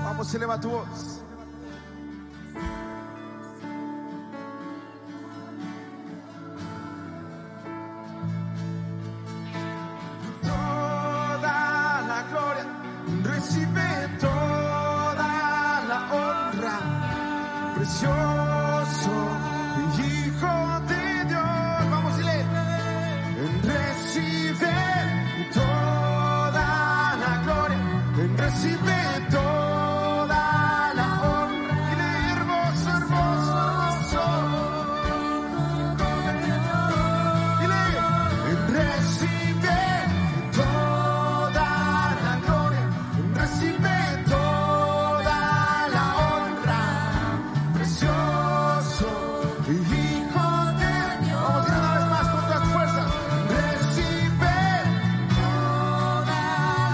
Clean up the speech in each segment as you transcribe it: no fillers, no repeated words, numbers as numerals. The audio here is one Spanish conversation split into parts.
Vamos, eleva tu voz. Toda la gloria, recibe toda la honra, precioso Hijo de Dios. Vamos y lee. Recibe toda la gloria, recibe toda la honra. Y lee, hermoso, hermoso, hermoso. Y lee, recibe toda la gloria, recibe toda la honra, precioso Hijo de Dios. Vamos a ir una vez más con todas tus fuerzas. Recibe toda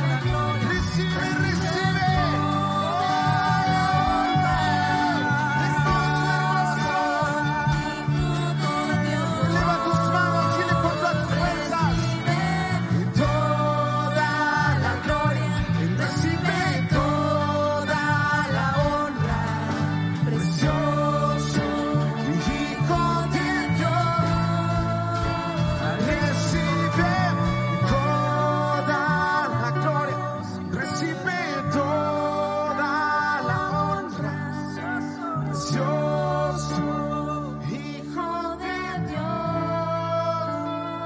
la gloria, recibe toda la honra. Eleva tus manos y le con todas tus fuerzas. Toda la gloria, recibe toda la honra, precioso Hijo de Dios. Recibe toda la gloria, recibe toda la honra, precioso Hijo de Dios.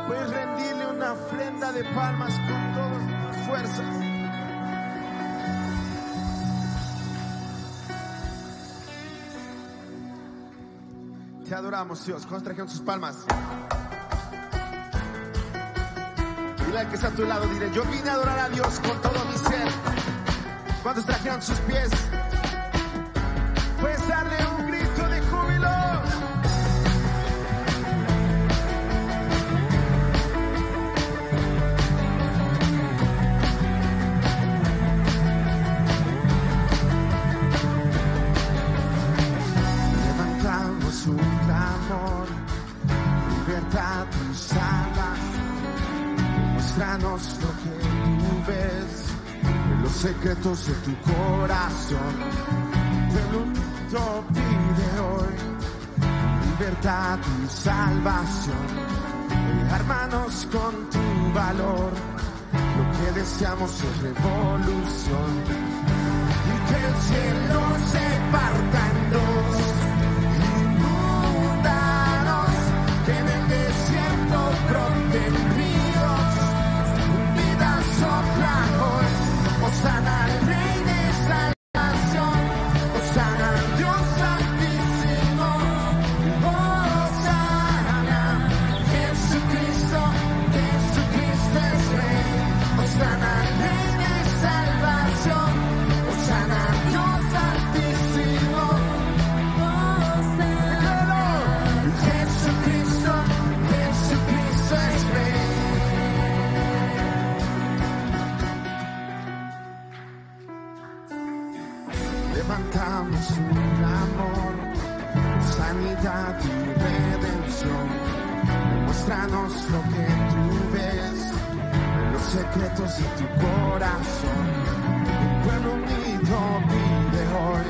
Puedes rendirle una ofrenda de palmas con todas tus fuerzas. Te adoramos, Dios. ¿Cuántos trajeron sus palmas? Dile al que está a tu lado, dile: yo vine a adorar a Dios con todo mi ser. ¿Cuántos trajeron sus pies? Puedes darle un grito de júbilo. Levantamos un clamor, libertad y salvación. Muéstranos lo que tú ves en los secretos de tu corazón. Te lo pide hoy, libertad y salvación. Hermanos, con tu valor, lo que deseamos es revolución. Y que el cielo se parta en dos, inúndanos, que en el desierto broten ríos, vida sopla hoy. Hosana al Rey de salvación, hosana al Dios altísimo, hosana, Jesucristo, Jesucristo es Rey. Hosana al Rey de salvación, hosana al Dios altísimo, hosana, Jesucristo, Jesucristo es Rey. Levantamos un clamor, sanidad y redención. Muéstranos lo que tú ves en los secretos de tu corazón. El pueblo unido pide hoy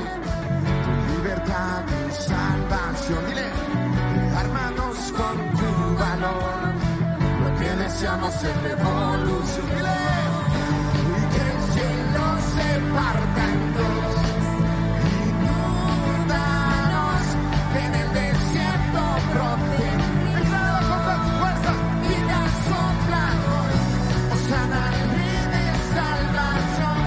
tu libertad y salvación. Dile: hermanos, con tu valor, lo que deseamos es revolución. Dile: y que el cielo se parta en dos, inúndanos, que en el desierto broten. Decláralo con todas tus fuerzas. Vida sopla hoy, hosana al Rey de salvación,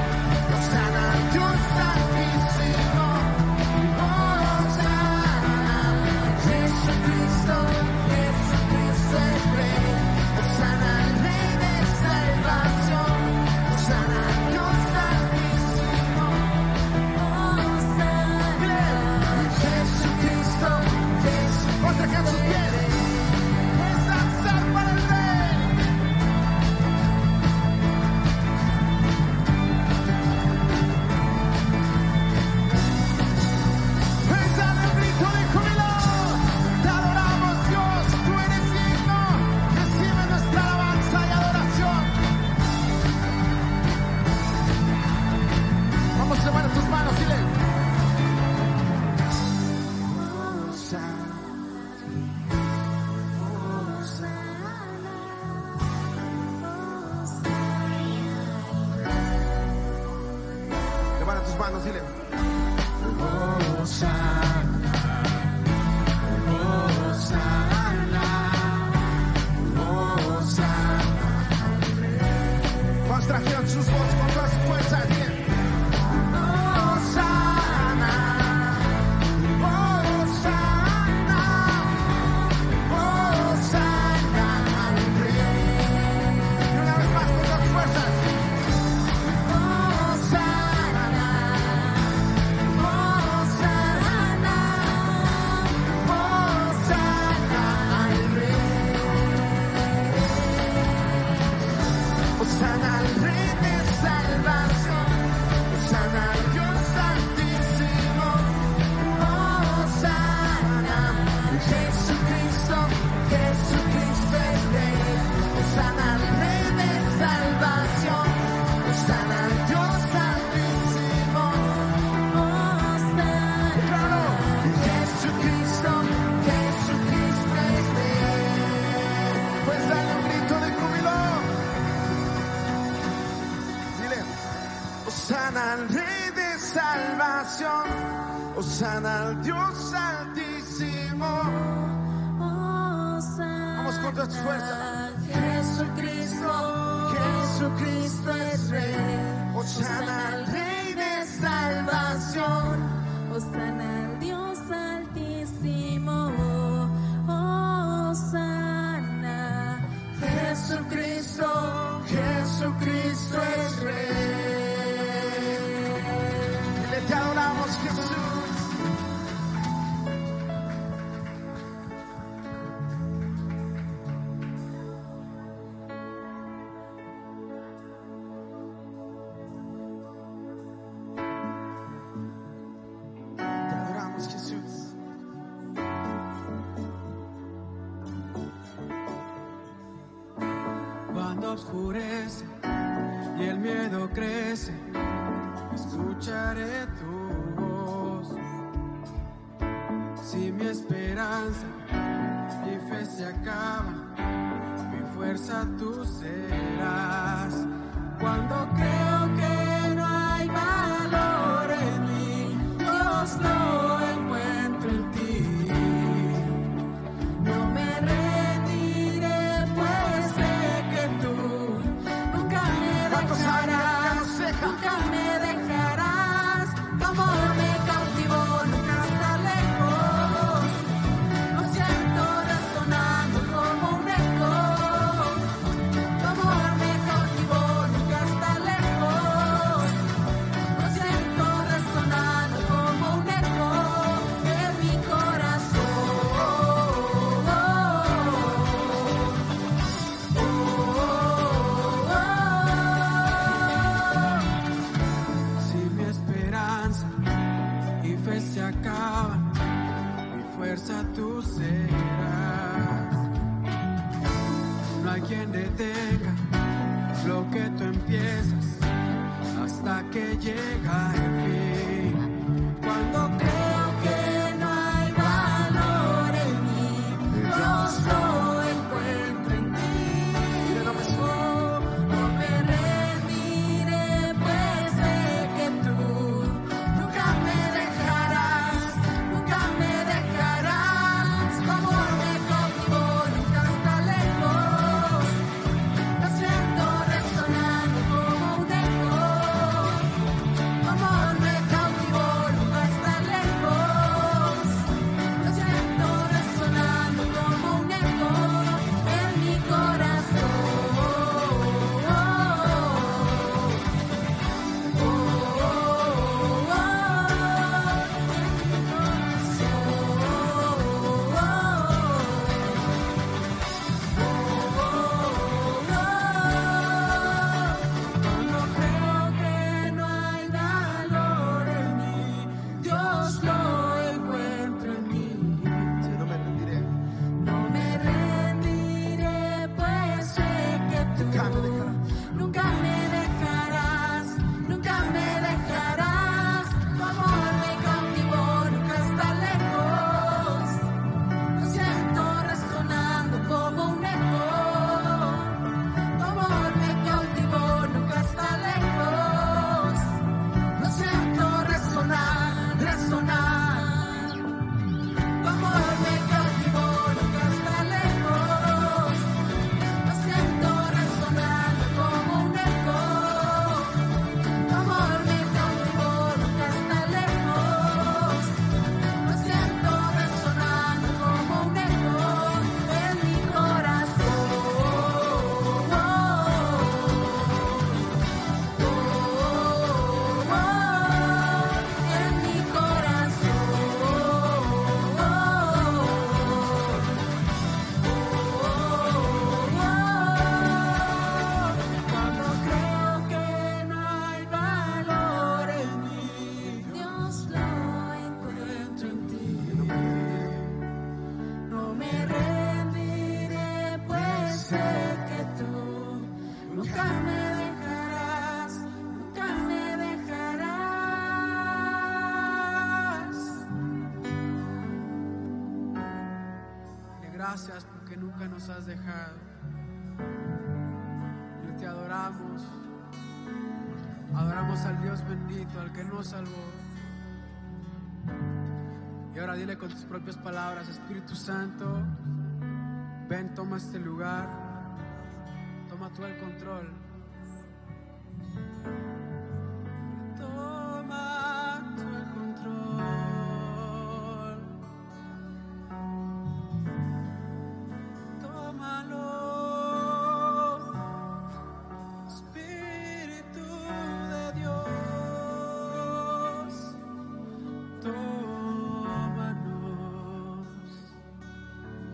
tus manos, dile. ¿Cuántos trajeron sus voces con todas sus fuerzas? Dile. Osana al Dios altísimo. Vamos con todas tus fuerzas. Jesucristo es Rey. Osana al Rey de salvación. Osana al Dios altísimo. Osana. Jesucristo es Rey. Te adoramos, Jesús. Te adoramos, Jesús. Cuando oscurece y el miedo crece, escucharé tu voz. Si mi esperanza y fe se acaban, mi fuerza tú serás. Cuando creo que no hay valor en mí, Dios lo encuentro en ti. No me rendiré, pues sé que tú nunca me dejarás, nunca me dejarás. Tu amor me cautivó, nunca está lejos. Lo siento resonando como un eco. Tu amor me cautivó, nunca está lejos. Lo siento resonando como un eco en mi corazón. Si mi esperanza y fe se acaban, mi fuerza tú serás. No hay quien detenga lo que tú empiezas hasta que llega el fin. Cuando creo que no hay valor en mí, Dios lo encuentro en ti. No me rendiré, pues sé que tú nunca me dejarás, nunca me dejarás. Tu amor me cautivó, nunca está lejos. Lo siento resonando como un eco. Tu amor gracias porque nunca nos has dejado. Y te adoramos. Adoramos al Dios bendito, al que nos salvó. Y ahora dile con tus propias palabras: Espíritu Santo, ven, toma este lugar. Toma tú el control. Toma tú el control. Tómalo, Espíritu de Dios. Tómanos,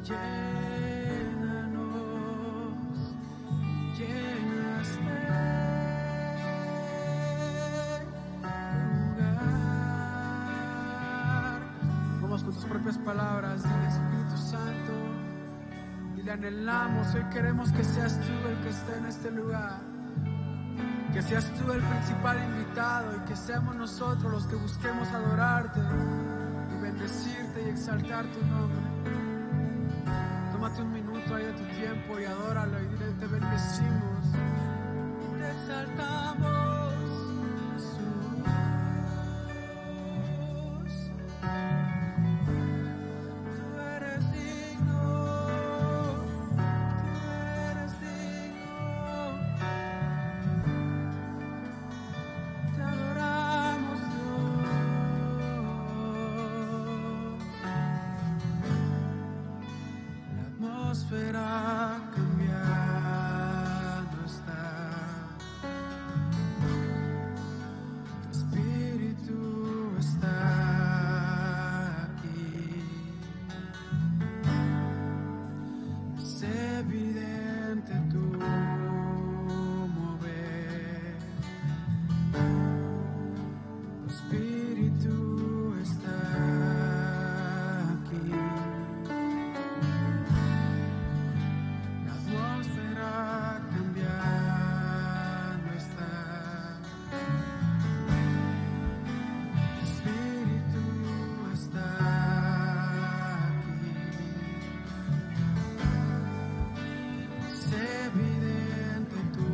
llénanos, llena este lugar. Vamos con tus propias palabras, dile: Espíritu Santo, y le anhelamos. Hoy queremos que seas tú el que esté en este lugar, que seas tú el principal invitado y que seamos nosotros los que busquemos adorarte y bendecirte y exaltar tu nombre. Tómate un minuto ahí de tu tiempo y adóralo y dile: te bendecimos, te exaltamos, Jesús. Tú eres digno, tú eres digno. Te adoramos, Dios. La atmósfera cambiando está. Tu espíritu está aquí. Es evidente tu mover. Tu espíritu está aquí. La atmósfera cambiando está. Tu espíritu está aquí. Es evidente tu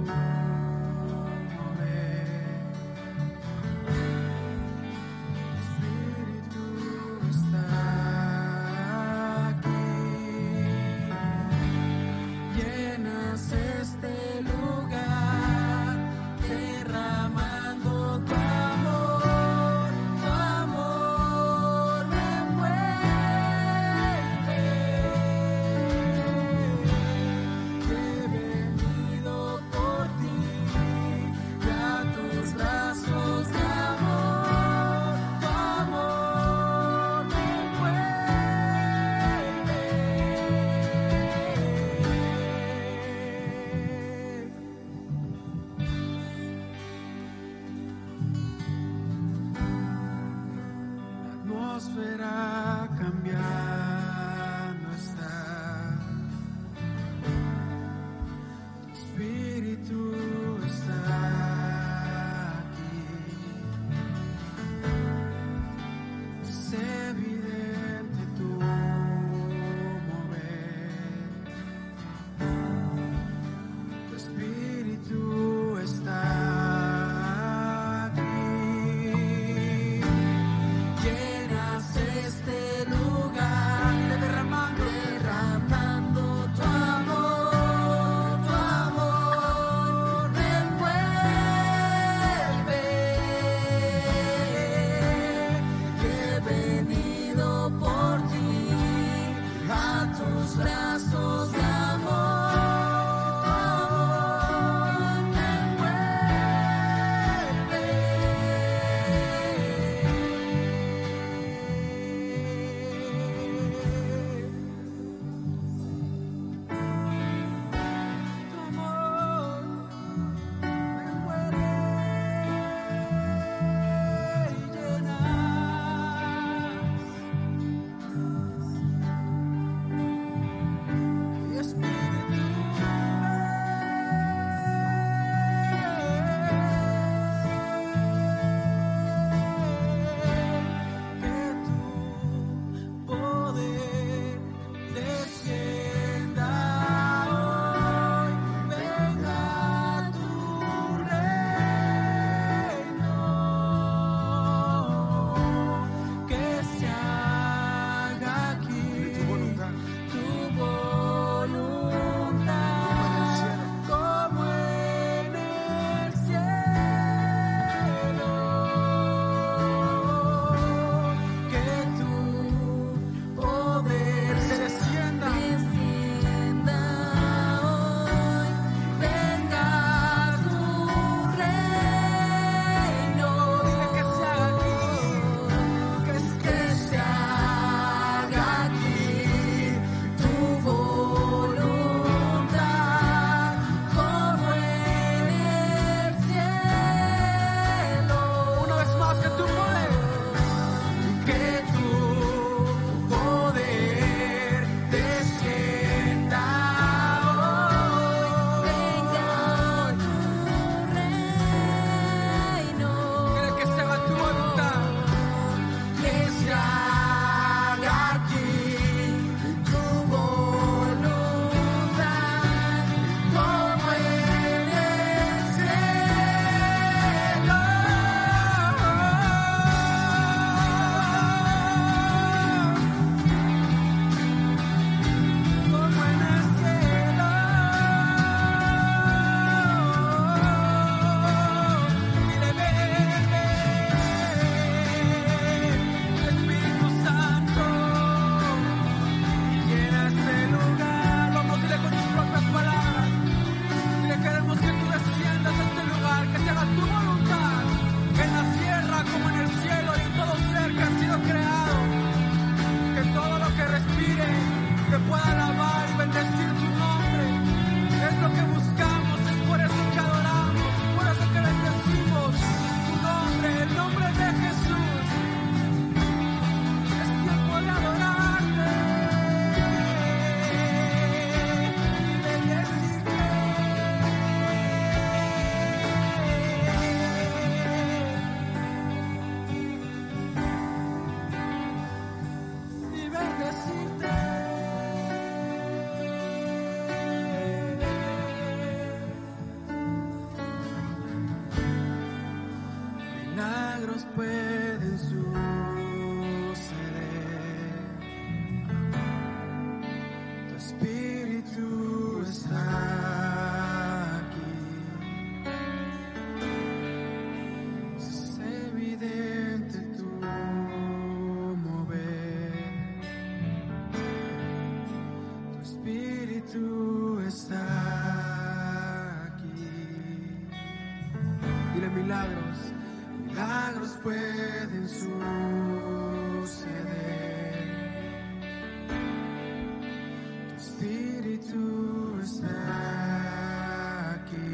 mover. Tu espíritu está aquí. Llenas este lugar, derramando tu amor me envuelve. He venido por ti, y a tus brazos de amor, tu amor me La atmósfera cambiando está. Tu espíritu está aquí. Es evidente tu mover. Tu espíritu está aquí. Llenas este lugar. milagros pueden suceder. Tu espíritu está aquí. Es evidente tu mover. Tu espíritu está aquí. Dile milagros. Milagros pueden suceder. Tu espíritu está aquí.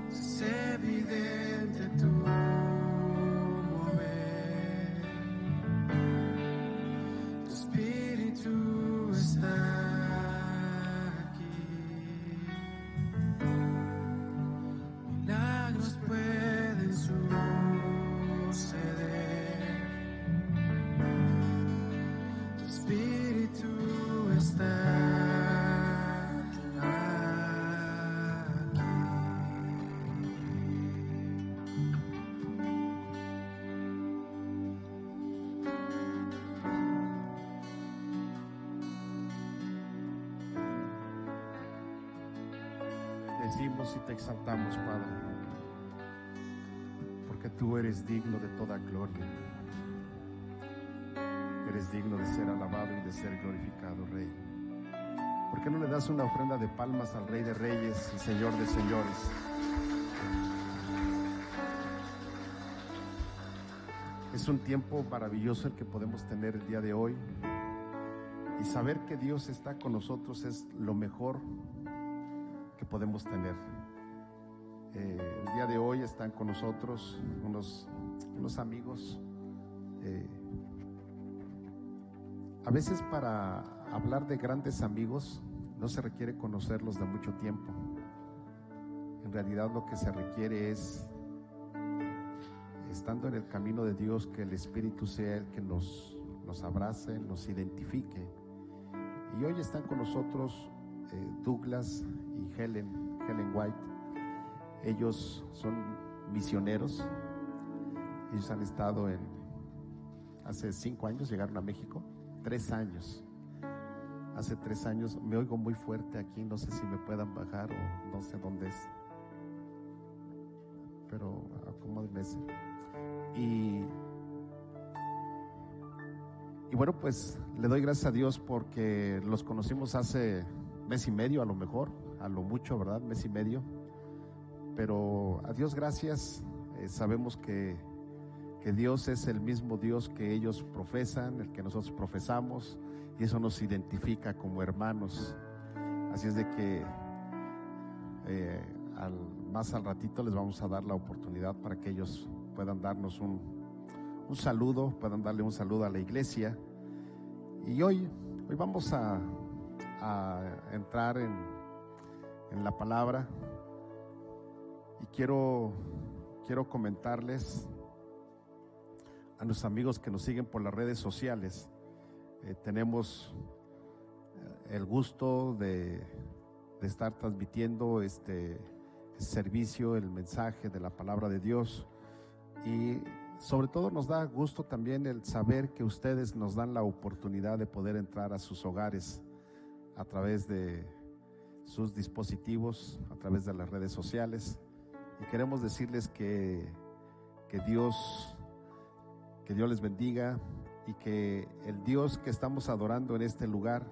Es evidente tu mover. Tu espíritu está aquí. Milagros pueden suceder. Tu espíritu está aquí. Decimos y te exaltamos, Padre, porque tú eres digno de toda gloria. Eres digno de ser alabado y de ser glorificado, Rey. ¿Por qué no le das una ofrenda de palmas al Rey de Reyes y Señor de Señores? Es un tiempo maravilloso el que podemos tener el día de hoy, y saber que Dios está con nosotros es lo mejor que podemos tener. El día de hoy están con nosotros unos amigos. A veces para hablar de grandes amigos no se requiere conocerlos de mucho tiempo. En realidad lo que se requiere es, estando en el camino de Dios, que el Espíritu sea el que nos abrace, nos identifique. Y hoy están con nosotros Douglas y Helen White. Ellos son misioneros. Ellos han estado hace 5 años, llegaron a México. 3 años. Hace 3 años, me oigo muy fuerte aquí, no sé si me puedan bajar o no sé dónde es, pero acomódenme ese. Y bueno, pues le doy gracias a Dios porque los conocimos hace mes y medio, a lo mejor, a lo mucho, ¿verdad? Mes y medio. Pero a Dios gracias, sabemos que Dios es el mismo Dios que ellos profesan, el que nosotros profesamos, y eso nos identifica como hermanos. Así es de que más al ratito les vamos a dar la oportunidad para que ellos puedan darnos un saludo, puedan darle un saludo a la iglesia. Y hoy vamos a entrar en la palabra, y quiero comentarles a nuestros amigos que nos siguen por las redes sociales. Tenemos el gusto de estar transmitiendo este servicio, el mensaje de la palabra de Dios, y sobre todo nos da gusto también el saber que ustedes nos dan la oportunidad de poder entrar a sus hogares a través de sus dispositivos, a través de las redes sociales, y queremos decirles que Dios les bendiga, y que el Dios que estamos adorando en este lugar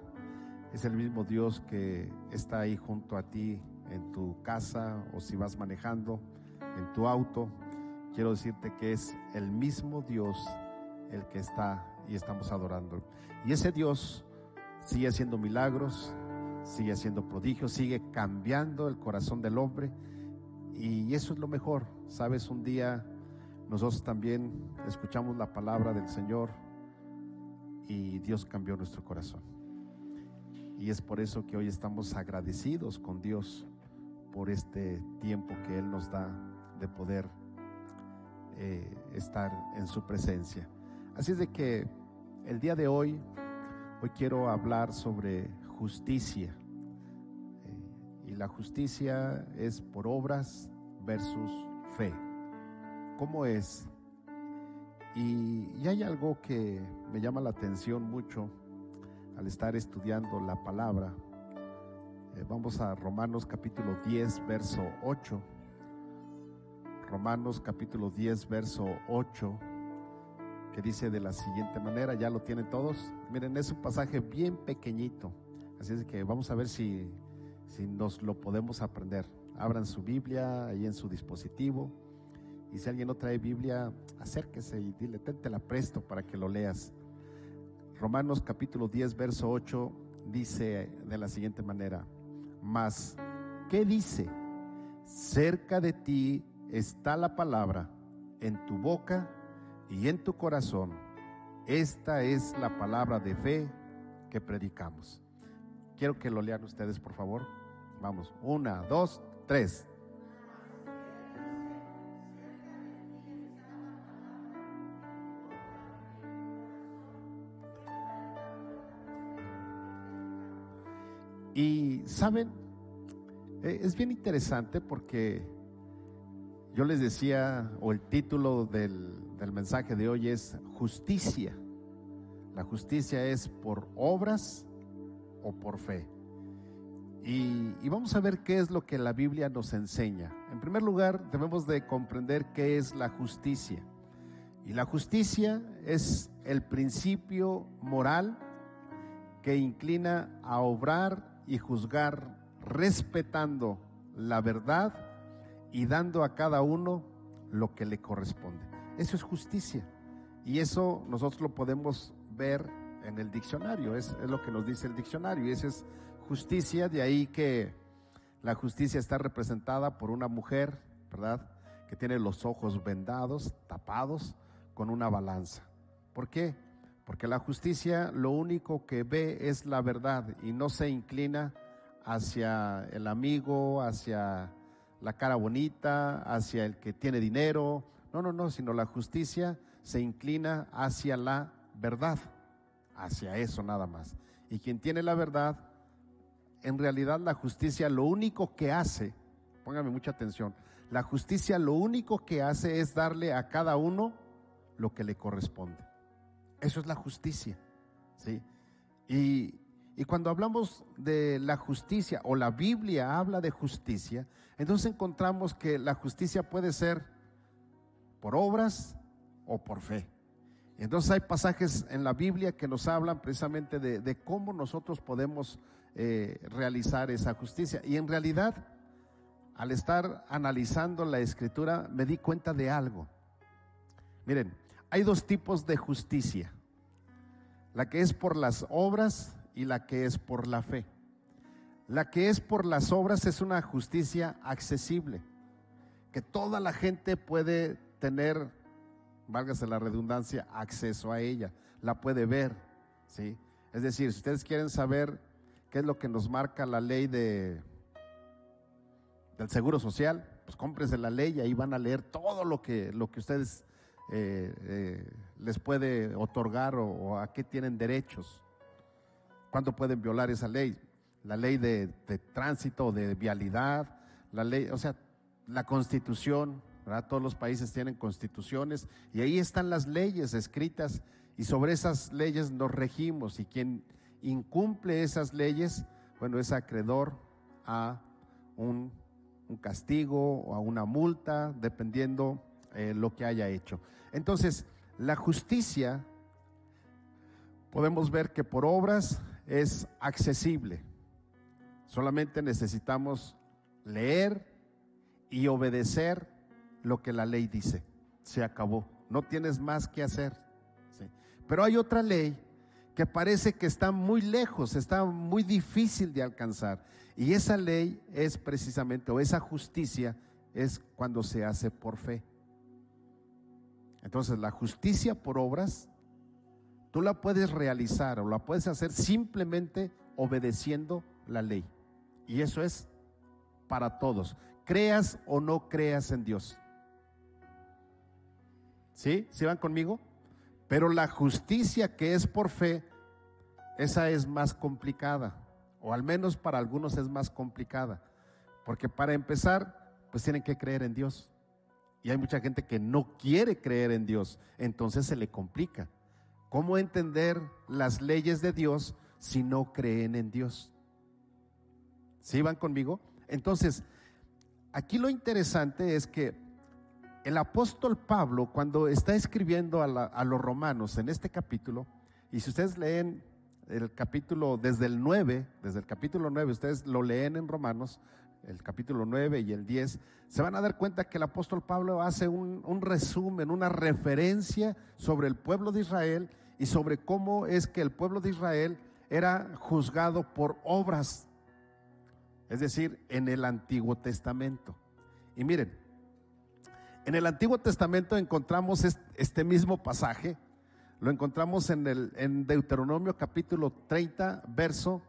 es el mismo Dios que está ahí junto a ti en tu casa, o si vas manejando en tu auto. Quiero decirte que es el mismo Dios el que está y estamos adorando, y ese Dios sigue haciendo milagros, sigue haciendo prodigios, sigue cambiando el corazón del hombre, y eso es lo mejor. Sabes, un día nosotros también escuchamos la palabra del Señor y Dios cambió nuestro corazón, y es por eso que hoy estamos agradecidos con Dios por este tiempo que Él nos da de poder estar en su presencia. Así es de que el día de hoy quiero hablar sobre justicia, y la justicia es por obras versus fe. ¿Cómo es? Y hay algo que me llama la atención mucho al estar estudiando la palabra. Vamos a Romanos capítulo 10, verso 8. Romanos capítulo 10, verso 8, que dice de la siguiente manera, ¿ya lo tienen todos? Miren, es un pasaje bien pequeñito, así es que vamos a ver si nos lo podemos aprender. Abran su Biblia ahí en su dispositivo, y si alguien no trae Biblia, acérquese y dile, te la presto para que lo leas. Romanos capítulo 10, verso 8, dice de la siguiente manera: mas, ¿qué dice? Cerca de ti está la palabra, en tu boca y en tu corazón. Esta es la palabra de fe que predicamos. Quiero que lo lean ustedes, por favor. Vamos, 1, 2, 3. Y saben, es bien interesante porque yo les decía, o el título del mensaje de hoy es justicia. La justicia es por obras o por fe. Y vamos a ver qué es lo que la Biblia nos enseña. En primer lugar, debemos de comprender qué es la justicia. Y la justicia es el principio moral que inclina a obrar y juzgar respetando la verdad y dando a cada uno lo que le corresponde. Eso es justicia, y eso nosotros lo podemos ver en el diccionario, es lo que nos dice el diccionario, y eso es justicia. De ahí que la justicia está representada por una mujer, ¿verdad?, que tiene los ojos vendados, tapados, con una balanza. ¿Por qué? Porque la justicia lo único que ve es la verdad y no se inclina hacia el amigo, hacia la cara bonita, hacia el que tiene dinero. No, sino la justicia se inclina hacia la verdad, hacia eso nada más. Y quien tiene la verdad, en realidad la justicia lo único que hace, pónganme mucha atención, la justicia lo único que hace es darle a cada uno lo que le corresponde. Eso es la justicia, ¿sí? Y cuando hablamos de la justicia, o la Biblia habla de justicia, entonces encontramos que la justicia puede ser por obras o por fe. Entonces hay pasajes en la Biblia que nos hablan precisamente de cómo nosotros podemos realizar esa justicia. Y en realidad, al estar analizando la Escritura, me di cuenta de algo. Miren, hay dos tipos de justicia: la que es por las obras y la que es por la fe. La que es por las obras es una justicia accesible, que toda la gente puede tener, válgase la redundancia, acceso a ella, la puede ver, ¿sí? Es decir, si ustedes quieren saber qué es lo que nos marca la ley del Seguro Social, pues cómprense la ley y ahí van a leer todo lo que ustedes les puede otorgar o a qué tienen derechos, cuándo pueden violar esa ley, la ley de tránsito, de vialidad, la ley, o sea, la Constitución, ¿verdad? Todos los países tienen constituciones y ahí están las leyes escritas, y sobre esas leyes nos regimos, y quien incumple esas leyes, bueno, es acreedor a un castigo o a una multa, dependiendo lo que haya hecho. Entonces, la justicia, podemos ver que por obras es accesible. Solamente necesitamos leer y obedecer lo que la ley dice. Se acabó, no tienes más que hacer, ¿sí? Pero hay otra ley que parece que está muy lejos, está muy difícil de alcanzar, y esa ley es precisamente, o esa justicia es cuando se hace por fe. Entonces, la justicia por obras, tú la puedes realizar o la puedes hacer simplemente obedeciendo la ley, y eso es para todos, creas o no creas en Dios. ¿Sí? ¿Sí van conmigo? Pero la justicia que es por fe, esa es más complicada, o al menos para algunos es más complicada, porque para empezar, pues tienen que creer en Dios. Y hay mucha gente que no quiere creer en Dios, entonces se le complica. ¿Cómo entender las leyes de Dios si no creen en Dios? ¿Sí van conmigo? Entonces, aquí lo interesante es que el apóstol Pablo, cuando está escribiendo a los romanos en este capítulo, y si ustedes leen el capítulo desde el capítulo 9, ustedes lo leen en Romanos, el capítulo 9 y el 10, se van a dar cuenta que el apóstol Pablo hace un resumen, una referencia sobre el pueblo de Israel y sobre cómo es que el pueblo de Israel era juzgado por obras, es decir, en el Antiguo Testamento. Y miren, en el Antiguo Testamento encontramos este mismo pasaje, lo encontramos en Deuteronomio capítulo 30, verso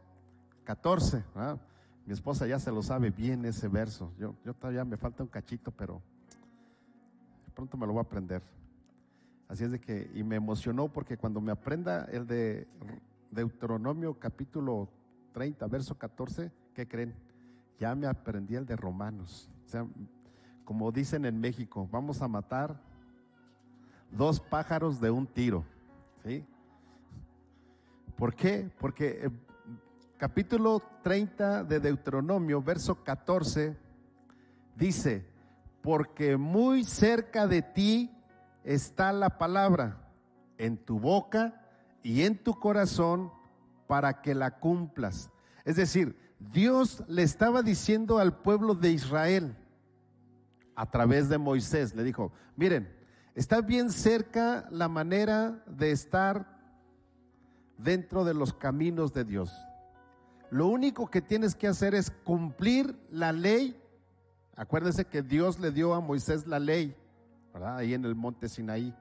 14, ¿verdad? Mi esposa ya se lo sabe bien ese verso, yo todavía me falta un cachito, pero pronto me lo voy a aprender. Así es de que, y me emocionó porque cuando me aprenda el de Deuteronomio capítulo 30, verso 14, ¿qué creen? Ya me aprendí el de Romanos. O sea, como dicen en México, vamos a matar 2 pájaros de un tiro, ¿sí? ¿Por qué? Porque capítulo 30 de Deuteronomio, verso 14, dice: porque muy cerca de ti está la palabra, en tu boca y en tu corazón, para que la cumplas. Es decir, Dios le estaba diciendo al pueblo de Israel a través de Moisés, le dijo: miren, está bien cerca la manera de estar dentro de los caminos de Dios. Lo único que tienes que hacer es cumplir la ley. Acuérdense que Dios le dio a Moisés la ley, ¿verdad? Ahí en el monte Sinaí.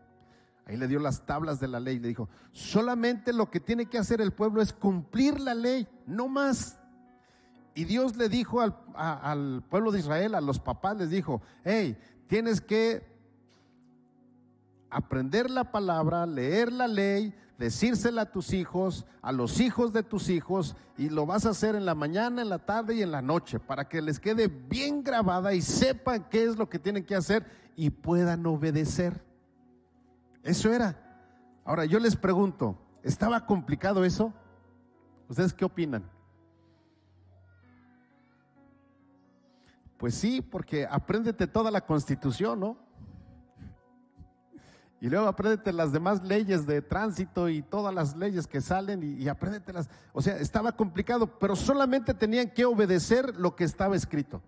Ahí le dio las tablas de la ley. Le dijo: solamente lo que tiene que hacer el pueblo es cumplir la ley, no más. Y Dios le dijo al pueblo de Israel, a los papás les dijo: hey, tienes que aprender la palabra, leer la ley, decírsela a tus hijos, a los hijos de tus hijos, y lo vas a hacer en la mañana, en la tarde y en la noche, para que les quede bien grabada y sepan qué es lo que tienen que hacer y puedan obedecer. Eso era. Ahora yo les pregunto, ¿estaba complicado eso? ¿Ustedes qué opinan? Pues sí, porque apréndete toda la Constitución, ¿no? Y luego apréndete las demás leyes de tránsito y todas las leyes que salen y apréndetelas. O sea, estaba complicado, pero solamente tenían que obedecer lo que estaba escrito.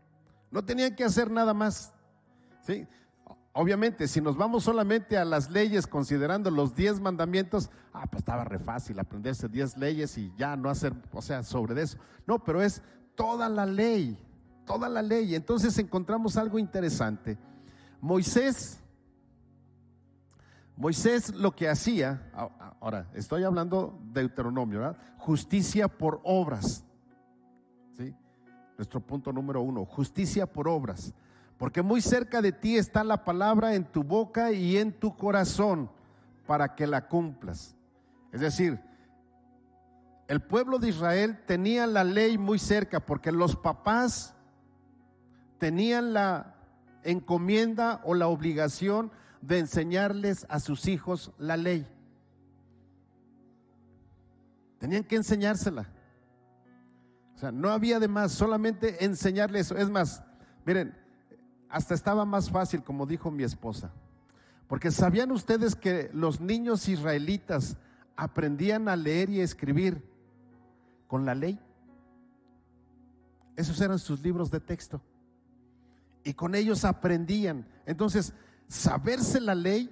No tenían que hacer nada más, ¿sí? Obviamente, si nos vamos solamente a las leyes considerando los 10 mandamientos, pues estaba re fácil aprenderse 10 leyes y ya no hacer, o sea, sobre eso. No, pero es toda la ley, toda la ley. Entonces encontramos algo interesante. Moisés lo que hacía, ahora estoy hablando de Deuteronomio, ¿verdad? Justicia por obras, ¿sí? Nuestro punto número 1, justicia por obras. Porque muy cerca de ti está la palabra en tu boca y en tu corazón, para que la cumplas. Es decir, el pueblo de Israel tenía la ley muy cerca, porque los papás tenían la encomienda o la obligación de enseñarles a sus hijos la ley. Tenían que enseñársela. O sea, no había de más, solamente enseñarles eso. Es más, miren, hasta estaba más fácil, como dijo mi esposa, porque ¿sabían ustedes que los niños israelitas aprendían a leer y a escribir con la ley? Esos eran sus libros de texto y con ellos aprendían. Entonces, saberse la ley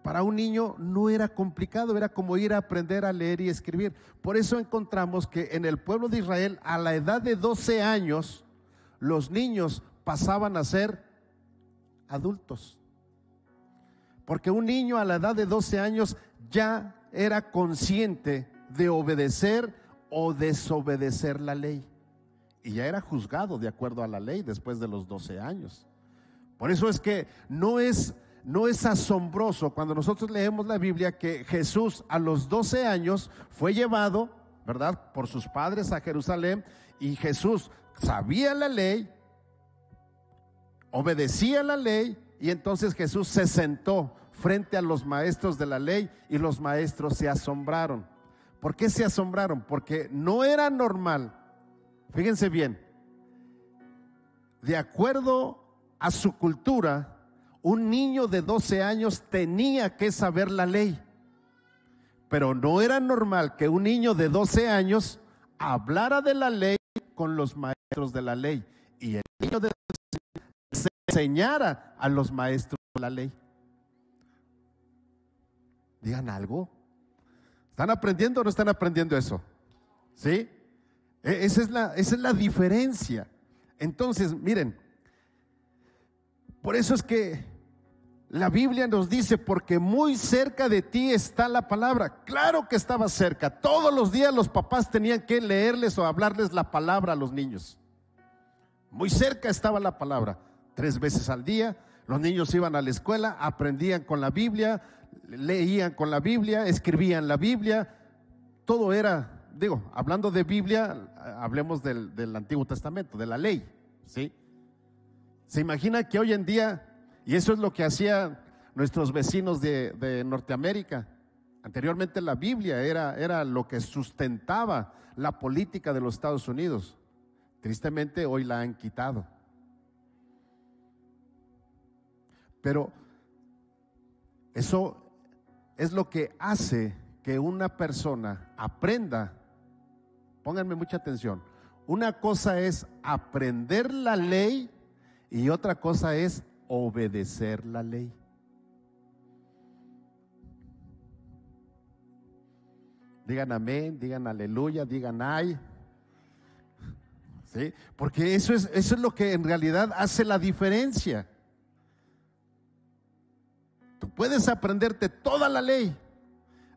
para un niño no era complicado, era como ir a aprender a leer y escribir. Por eso encontramos que en el pueblo de Israel, a la edad de 12 años, los niños pasaban a ser adultos. Porque un niño a la edad de 12 años ya era consciente de obedecer o desobedecer la ley. Y ya era juzgado de acuerdo a la ley después de los 12 años. Por eso es que no es asombroso cuando nosotros leemos la Biblia que Jesús a los 12 años fue llevado, ¿verdad?, por sus padres a Jerusalén, y Jesús sabía la ley, obedecía la ley Y entonces Jesús se sentó frente a los maestros de la ley y los maestros se asombraron. ¿Por qué se asombraron? Porque no era normal, fíjense bien, de acuerdo a su cultura, un niño de 12 años tenía que saber la ley, pero no era normal que un niño de 12 años hablara de la ley con los maestros de la ley y el niño de 12 años se enseñara a los maestros de la ley. Digan algo. ¿Están aprendiendo o no están aprendiendo eso? ¿Sí? Esa es la diferencia. Entonces, miren, por eso es que la Biblia nos dice, porque muy cerca de ti está la palabra. Claro que estaba cerca. Todos los días los papás tenían que leerles o hablarles la palabra a los niños. Muy cerca estaba la palabra. 3 veces al día, los niños iban a la escuela, aprendían con la Biblia, leían con la Biblia, escribían la Biblia. Todo era, hablando de Biblia, hablemos del Antiguo Testamento, de la ley, ¿sí? Se imagina que hoy en día, y eso es lo que hacían nuestros vecinos de Norteamérica, anteriormente la Biblia era lo que sustentaba la política de los Estados Unidos. Tristemente hoy la han quitado. Pero eso es lo que hace que una persona aprenda. Pónganme mucha atención. Una cosa es aprender la ley y otra cosa es obedecer la ley. Digan amén, digan aleluya, digan ay. ¿Sí? Porque eso es lo que en realidad hace la diferencia. Tú puedes aprenderte toda la ley.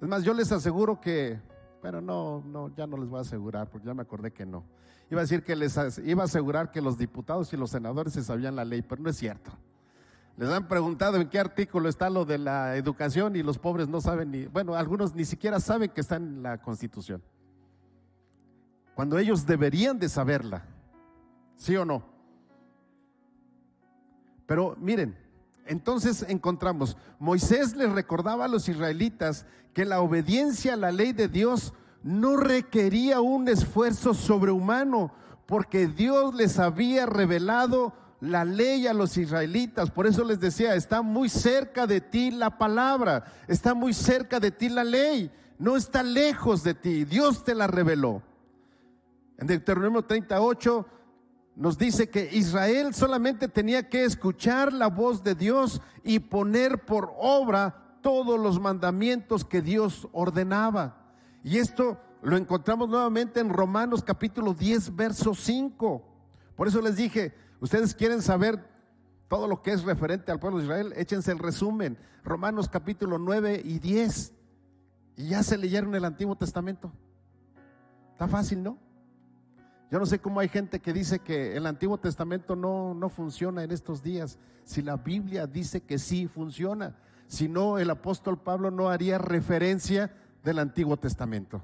Es más, yo les aseguro que, bueno, no, ya no les voy a asegurar porque ya me acordé que no. Iba a decir que iba a asegurar que los diputados y los senadores se sabían la ley, pero no es cierto. Les han preguntado en qué artículo está lo de la educación y los pobres no saben ni, bueno, algunos ni siquiera saben que está en la Constitución. Cuando ellos deberían de saberla, ¿sí o no? Pero miren, entonces encontramos, Moisés les recordaba a los israelitas que la obediencia a la ley de Dios no requería un esfuerzo sobrehumano, porque Dios les había revelado la ley a los israelitas. Por eso les decía, está muy cerca de ti la palabra, está muy cerca de ti la ley, no está lejos de ti, Dios te la reveló. En Deuteronomio 38 nos dice que Israel solamente tenía que escuchar la voz de Dios y poner por obra todos los mandamientos que Dios ordenaba. Y esto lo encontramos nuevamente en Romanos capítulo 10, verso 5. Por eso les dije, ustedes quieren saber todo lo que es referente al pueblo de Israel, échense el resumen, Romanos capítulo 9 y 10. Y ya se leyeron el Antiguo Testamento. Está fácil, ¿no? Yo no sé cómo hay gente que dice que el Antiguo Testamento no funciona en estos días. Si la Biblia dice que sí funciona, si no, el apóstol Pablo no haría referencia del Antiguo Testamento.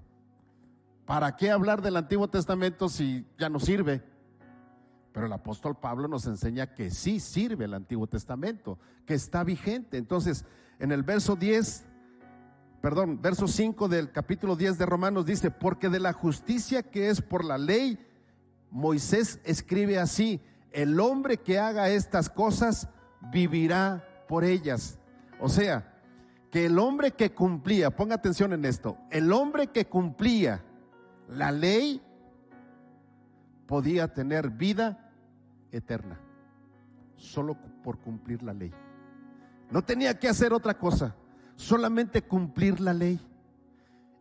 ¿Para qué hablar del Antiguo Testamento si ya no sirve? Pero el apóstol Pablo nos enseña que sí sirve el Antiguo Testamento, que está vigente. Entonces, en el verso 5 del capítulo 10 de Romanos dice, porque de la justicia que es por la ley, Moisés escribe así, el hombre que haga estas cosas vivirá por ellas. O sea, que el hombre que cumplía, ponga atención en esto, el hombre que cumplía la ley podía tener vida eterna, solo por cumplir la ley. No tenía que hacer otra cosa, solamente cumplir la ley.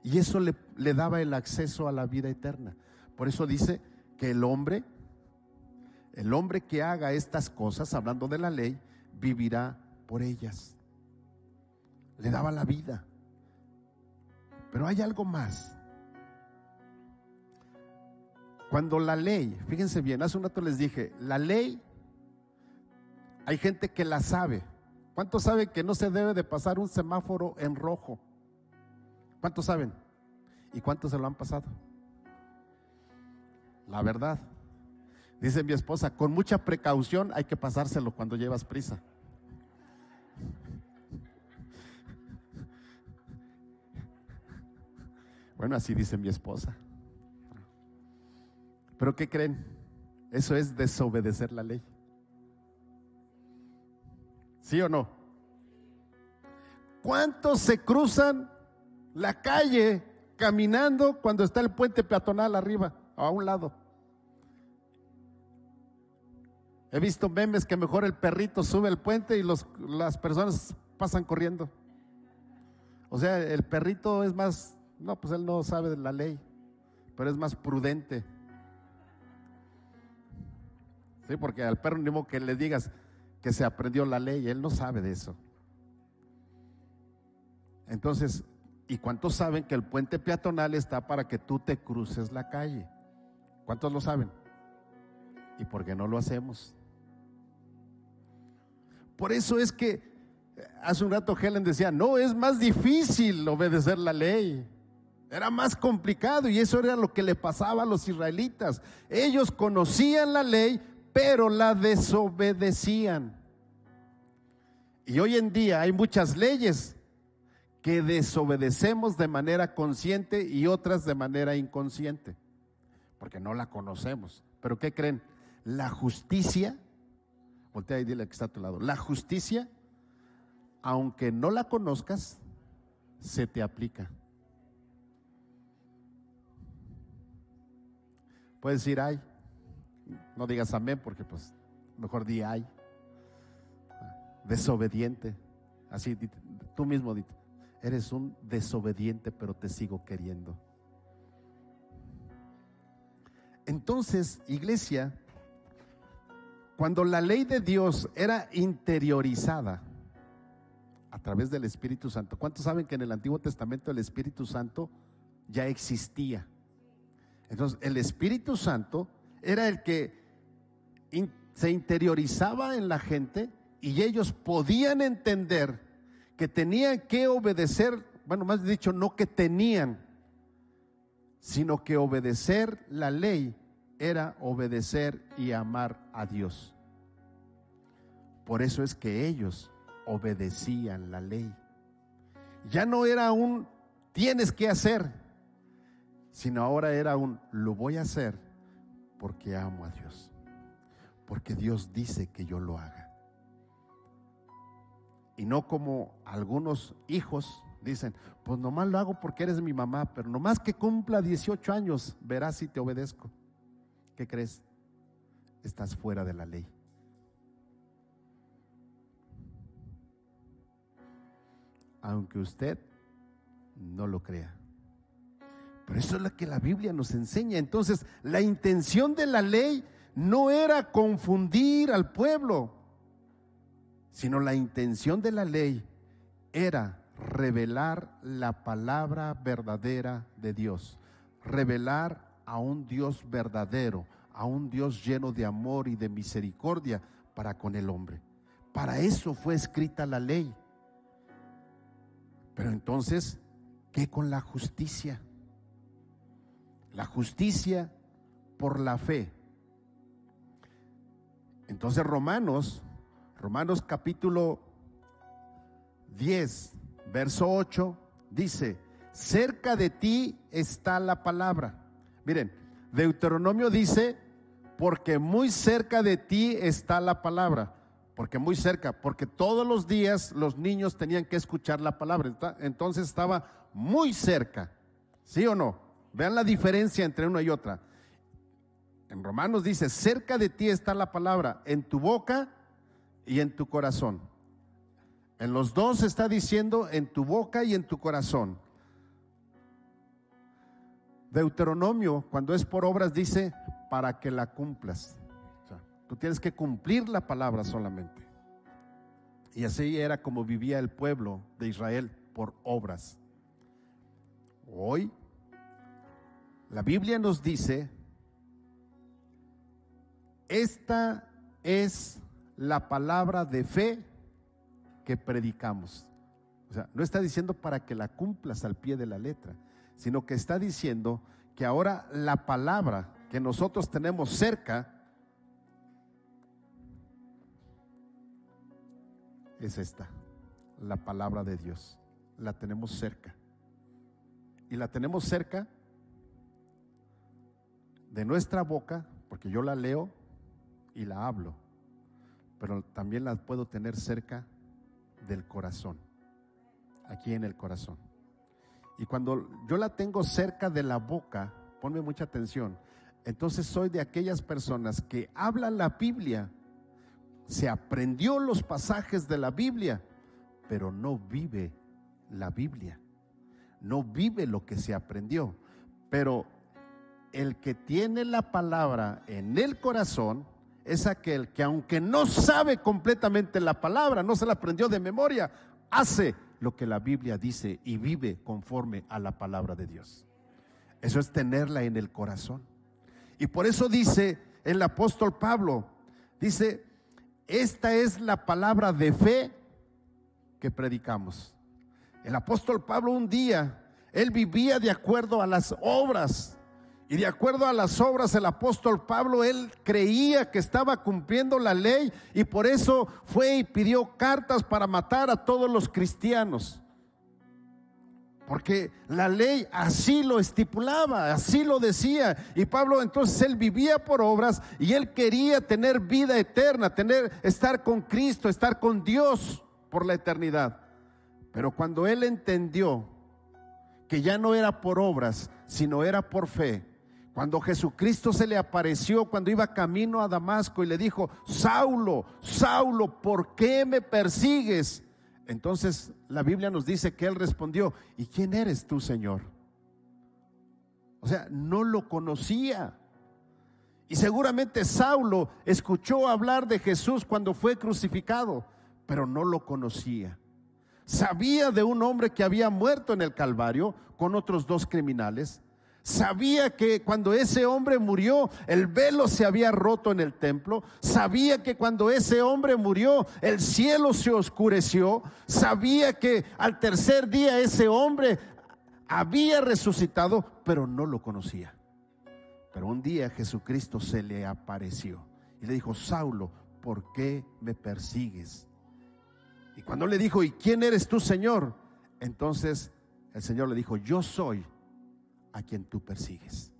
Y eso le daba el acceso a la vida eterna. Por eso dice que el hombre que haga estas cosas, hablando de la ley, vivirá por ellas. Le daba la vida. Pero hay algo más. Cuando la ley, fíjense bien, hace un rato les dije, la ley, hay gente que la sabe. ¿Cuántos saben que no se debe de pasar un semáforo en rojo? ¿Cuántos saben? ¿Y cuántos se lo han pasado? La verdad, dice mi esposa, con mucha precaución hay que pasárselo cuando llevas prisa. Bueno, así dice mi esposa. ¿Pero qué creen? Eso es desobedecer la ley. ¿Sí o no? ¿Cuántos se cruzan la calle caminando cuando está el puente peatonal arriba, a un lado? He visto memes que mejor el perrito sube el puente y las personas pasan corriendo. O sea, el perrito es más, no, pues él no sabe de la ley, pero es más prudente. Sí, porque al perro ni modo que le digas que se aprendió la ley, él no sabe de eso. Entonces, ¿y cuántos saben que el puente peatonal está para que tú te cruces la calle? ¿Cuántos lo saben? ¿Y por qué no lo hacemos? Por eso es que hace un rato Helen decía, no, es más difícil obedecer la ley. Era más complicado y eso era lo que le pasaba a los israelitas. Ellos conocían la ley, pero la desobedecían. Y hoy en día hay muchas leyes que desobedecemos de manera consciente y otras de manera inconsciente, porque no la conocemos. Pero ¿qué creen? La justicia, voltea y dile que está a tu lado, la justicia, aunque no la conozcas, se te aplica. Puedes decir ay, no digas amén porque pues mejor di ay. Desobediente, así tú mismo dite, eres un desobediente pero te sigo queriendo. Entonces, iglesia, cuando la ley de Dios era interiorizada a través del Espíritu Santo, ¿cuántos saben que en el Antiguo Testamento el Espíritu Santo ya existía? Entonces el Espíritu Santo era el que se interiorizaba en la gente y ellos podían entender que tenían que obedecer, bueno, más dicho, no que tenían, sino que obedecer la ley era obedecer y amar a Dios. Por eso es que ellos obedecían la ley. Ya no era un tienes que hacer, sino ahora era un lo voy a hacer porque amo a Dios, porque Dios dice que yo lo haga. Y no como algunos hijos dicen, pues nomás lo hago porque eres mi mamá, pero nomás que cumpla 18 años, verás si te obedezco. ¿Qué crees? Estás fuera de la ley. Aunque usted no lo crea. Pero eso es lo que la Biblia nos enseña. Entonces, la intención de la ley no era confundir al pueblo, sino la intención de la ley era revelar la palabra verdadera de Dios, revelar a un Dios verdadero, a un Dios lleno de amor y de misericordia para con el hombre. Para eso fue escrita la ley. Pero entonces, ¿qué con la justicia? La justicia por la fe. Entonces Romanos capítulo 10, verso 8, dice, cerca de ti está la palabra. Miren, Deuteronomio dice, porque muy cerca de ti está la palabra. Porque muy cerca, porque todos los días los niños tenían que escuchar la palabra. Entonces estaba muy cerca. ¿Sí o no? Vean la diferencia entre una y otra. En Romanos dice, cerca de ti está la palabra, en tu boca y en tu corazón. En los dos está diciendo en tu boca y en tu corazón. Deuteronomio, cuando es por obras, dice para que la cumplas. O sea, tú tienes que cumplir la palabra solamente. Y así era como vivía el pueblo de Israel, por obras. Hoy la Biblia nos dice, esta es la palabra de fe que predicamos. O sea, no está diciendo para que la cumplas al pie de la letra, sino que está diciendo que ahora la palabra que nosotros tenemos cerca es esta, la palabra de Dios. La tenemos cerca. y la tenemos cerca de nuestra boca, porque yo la leo y la hablo, pero también la puedo tener cerca del corazón, aquí en el corazón. Y cuando yo la tengo cerca de la boca, ponme mucha atención, entonces soy de aquellas personas que hablan la Biblia, se aprendió los pasajes de la Biblia, pero no vive la Biblia, no vive lo que se aprendió. Pero el que tiene la palabra en el corazón es aquel que, aunque no sabe completamente la palabra, no se la aprendió de memoria, hace lo que la Biblia dice y vive conforme a la palabra de Dios. Eso es tenerla en el corazón. Y por eso dice el apóstol Pablo, dice: esta es la palabra de fe que predicamos. El apóstol Pablo un día, él vivía de acuerdo a las obras, y de acuerdo a las obras el apóstol Pablo, él creía que estaba cumpliendo la ley, y por eso fue y pidió cartas para matar a todos los cristianos, porque la ley así lo estipulaba, así lo decía. Y Pablo entonces él vivía por obras y él quería tener vida eterna, estar con Cristo, estar con Dios por la eternidad. Pero cuando él entendió que ya no era por obras, sino era por fe, cuando Jesucristo se le apareció cuando iba camino a Damasco y le dijo: Saulo, Saulo, ¿por qué me persigues? Entonces la Biblia nos dice que él respondió: ¿y quién eres tú, Señor? O sea, no lo conocía. Y seguramente Saulo escuchó hablar de Jesús cuando fue crucificado, pero no lo conocía. Sabía de un hombre que había muerto en el Calvario con otros 2 criminales. Sabía que cuando ese hombre murió, el velo se había roto en el templo. Sabía que cuando ese hombre murió, el cielo se oscureció. Sabía que al tercer día ese hombre había resucitado, pero no lo conocía. Pero un día Jesucristo se le apareció y le dijo: Saulo, ¿por qué me persigues? Y cuando le dijo: ¿y quién eres tú, Señor? Entonces el Señor le dijo: yo soy a quien tú persigues.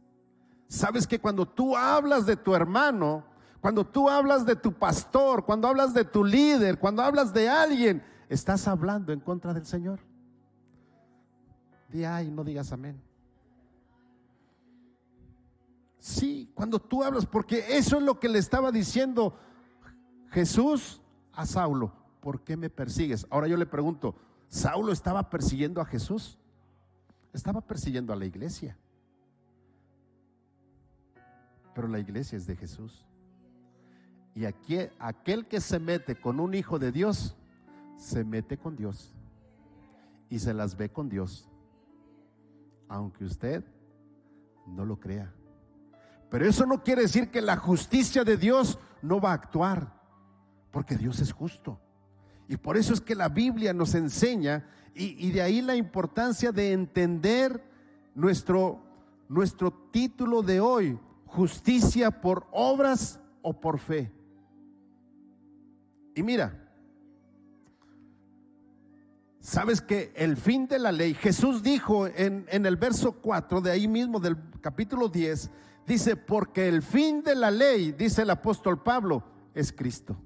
Sabes que cuando tú hablas de tu hermano, cuando tú hablas de tu pastor, cuando hablas de tu líder, cuando hablas de alguien, estás hablando en contra del Señor. Di ay, no digas amén. Sí, cuando tú hablas, porque eso es lo que le estaba diciendo Jesús a Saulo: ¿por qué me persigues? Ahora yo le pregunto, ¿Saulo estaba persiguiendo a Jesús? Estaba persiguiendo a la iglesia, pero la iglesia es de Jesús. Y aquí, aquel que se mete con un hijo de Dios, se mete con Dios y se las ve con Dios, aunque usted no lo crea. Pero eso no quiere decir que la justicia de Dios no va a actuar, porque Dios es justo. Y por eso es que la Biblia nos enseña, y de ahí la importancia de entender nuestro título de hoy: justicia por obras o por fe. Y mira, sabes que el fin de la ley, Jesús dijo en el verso 4 de ahí mismo del capítulo 10, dice: porque el fin de la ley, dice el apóstol Pablo, es Cristo.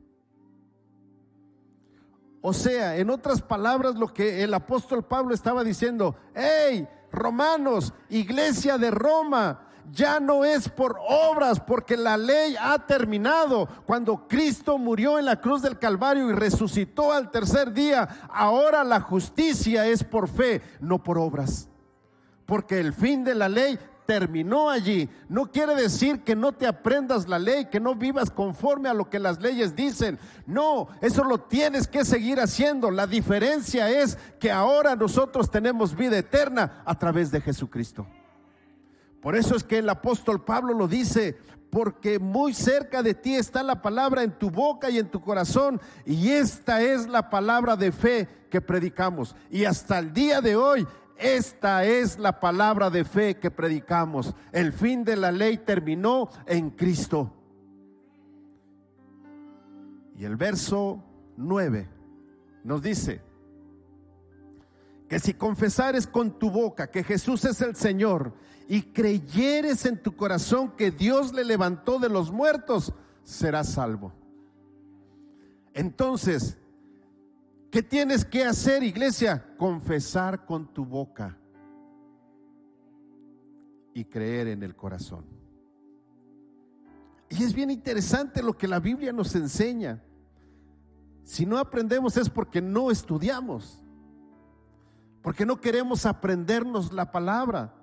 O sea, en otras palabras, lo que el apóstol Pablo estaba diciendo: hey, romanos, iglesia de Roma, ya no es por obras, porque la ley ha terminado. Cuando Cristo murió en la cruz del Calvario y resucitó al tercer día, ahora la justicia es por fe, no por obras, porque el fin de la ley terminó allí. No quiere decir que no te aprendas la ley, que no vivas conforme a lo que las leyes dicen. No, eso lo tienes que seguir haciendo. La diferencia es que ahora nosotros tenemos vida eterna a través de Jesucristo. Por eso es que el apóstol Pablo lo dice: porque muy cerca de ti está la palabra, en tu boca y en tu corazón, y esta es la palabra de fe que predicamos. Y hasta el día de hoy, esta es la palabra de fe que predicamos. El fin de la ley terminó en Cristo. Y el verso 9 nos dice que si confesares con tu boca que Jesús es el Señor y creyeres en tu corazón que Dios le levantó de los muertos, serás salvo. Entonces, ¿qué tienes que hacer, iglesia? Confesar con tu boca y creer en el corazón. Y es bien interesante lo que la Biblia nos enseña. Si no aprendemos es porque no estudiamos, porque no queremos aprendernos la palabra.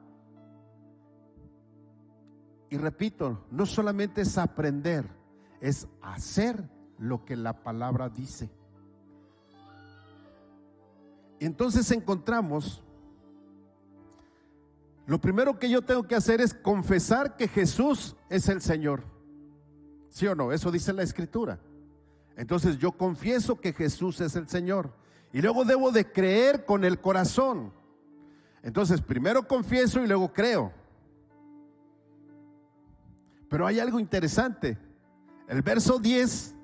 Y repito, no solamente es aprender, es hacer lo que la palabra dice. Y entonces encontramos, lo primero que yo tengo que hacer es confesar que Jesús es el Señor. ¿Sí o no? Eso dice la Escritura. Entonces yo confieso que Jesús es el Señor. Y luego debo de creer con el corazón. Entonces primero confieso y luego creo. Pero hay algo interesante. El verso 10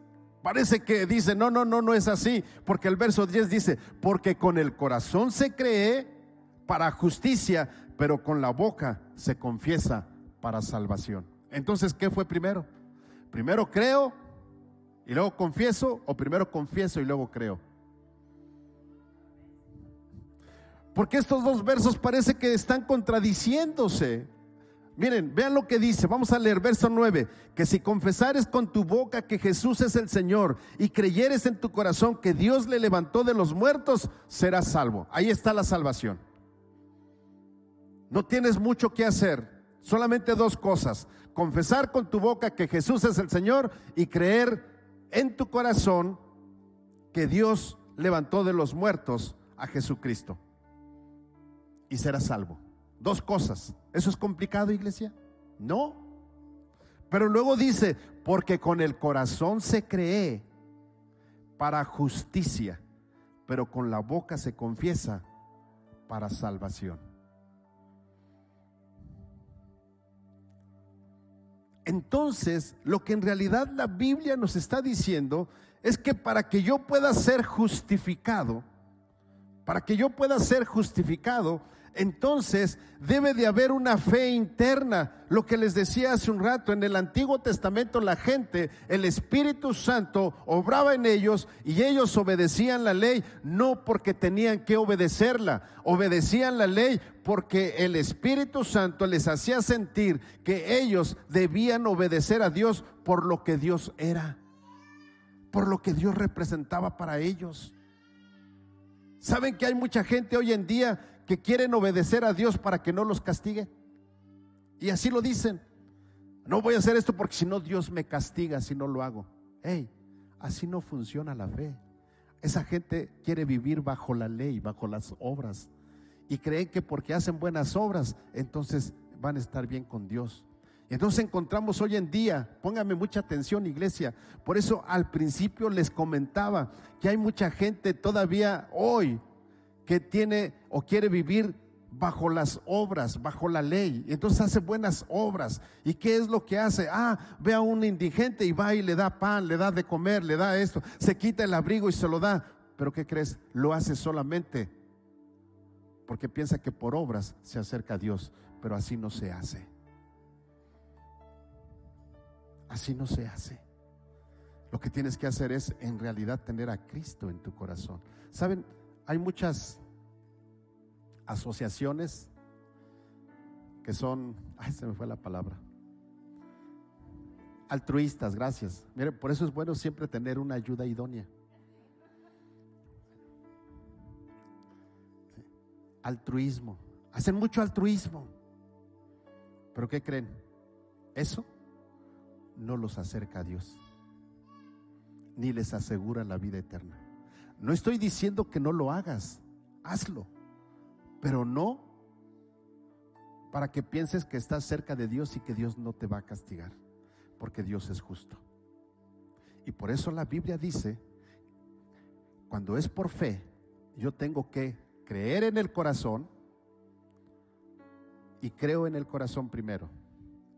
parece que dice, no es así. Porque el verso 10 dice, porque con el corazón se cree para justicia, pero con la boca se confiesa para salvación. Entonces, ¿qué fue primero? ¿Primero creo y luego confieso, o primero confieso y luego creo? Porque estos dos versos parece que están contradiciéndose. Miren, vean lo que dice. Vamos a leer verso 9. Que si confesares con tu boca que Jesús es el Señor y creyeres en tu corazón que Dios le levantó de los muertos, serás salvo. Ahí está la salvación. No tienes mucho que hacer, solamente dos cosas: confesar con tu boca que Jesús es el Señor y creer en tu corazón que Dios levantó de los muertos a Jesucristo, y serás salvo. Dos cosas. ¿Eso es complicado, iglesia? No. Pero luego dice, porque con el corazón se cree para justicia, pero con la boca se confiesa para salvación. Entonces, lo que en realidad la Biblia nos está diciendo es que para que yo pueda ser justificado, entonces debe de haber una fe interna. Lo que les decía hace un rato, en el Antiguo Testamento la gente, el Espíritu Santo obraba en ellos y ellos obedecían la ley, no porque tenían que obedecerla, obedecían la ley porque el Espíritu Santo les hacía sentir que ellos debían obedecer a Dios por lo que Dios era, por lo que Dios representaba para ellos. ¿Saben que hay mucha gente hoy en día que quieren obedecer a Dios para que no los castigue? Y así lo dicen: no voy a hacer esto porque si no Dios me castiga si no lo hago. Hey, así no funciona la fe. Esa gente quiere vivir bajo la ley, bajo las obras, y creen que porque hacen buenas obras entonces van a estar bien con Dios. Y entonces encontramos hoy en día, póngame mucha atención, iglesia, por eso al principio les comentaba que hay mucha gente todavía hoy que tiene o quiere vivir bajo las obras, bajo la ley. Entonces hace buenas obras. ¿Y qué es lo que hace? Ve a un indigente y va y le da pan, le da de comer, le da esto, se quita el abrigo y se lo da. Pero ¿qué crees? Lo hace solamente porque piensa que por obras se acerca a Dios. Pero así no se hace. Así no se hace. Lo que tienes que hacer es en realidad tener a Cristo en tu corazón. ¿Saben? Hay muchas asociaciones que son, se me fue la palabra, altruistas, gracias. Miren, por eso es bueno siempre tener una ayuda idónea. Altruismo, hacen mucho altruismo, pero ¿qué creen? Eso no los acerca a Dios, ni les asegura la vida eterna. No estoy diciendo que no lo hagas, hazlo, pero no para que pienses que estás cerca de Dios y que Dios no te va a castigar, porque Dios es justo. Y por eso la Biblia dice, cuando es por fe, yo tengo que creer en el corazón, y creo en el corazón primero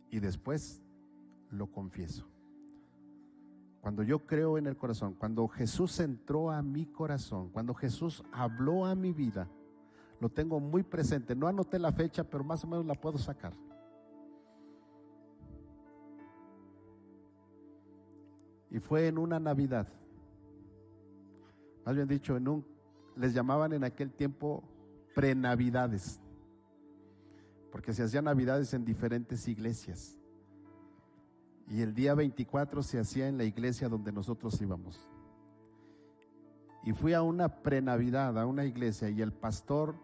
y después lo confieso. Cuando yo creo en el corazón, cuando Jesús entró a mi corazón, cuando Jesús habló a mi vida, lo tengo muy presente. No anoté la fecha, pero más o menos la puedo sacar. Y fue en una Navidad. Más bien dicho, les llamaban en aquel tiempo prenavidades, porque se hacían navidades en diferentes iglesias. Y el día 24 se hacía en la iglesia donde nosotros íbamos. Y fui a una prenavidad, a una iglesia, y el pastor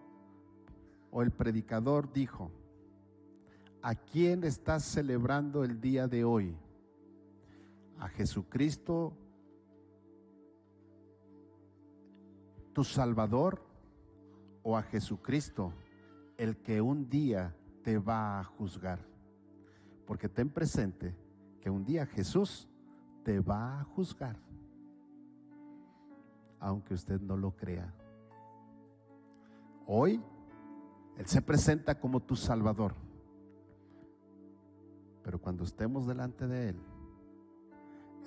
o el predicador dijo: ¿a quién estás celebrando el día de hoy? ¿A Jesucristo, tu Salvador, o a Jesucristo, el que un día te va a juzgar? Porque ten presente que un día Jesús te va a juzgar, aunque usted no lo crea. Hoy Él se presenta como tu Salvador, pero cuando estemos delante de Él,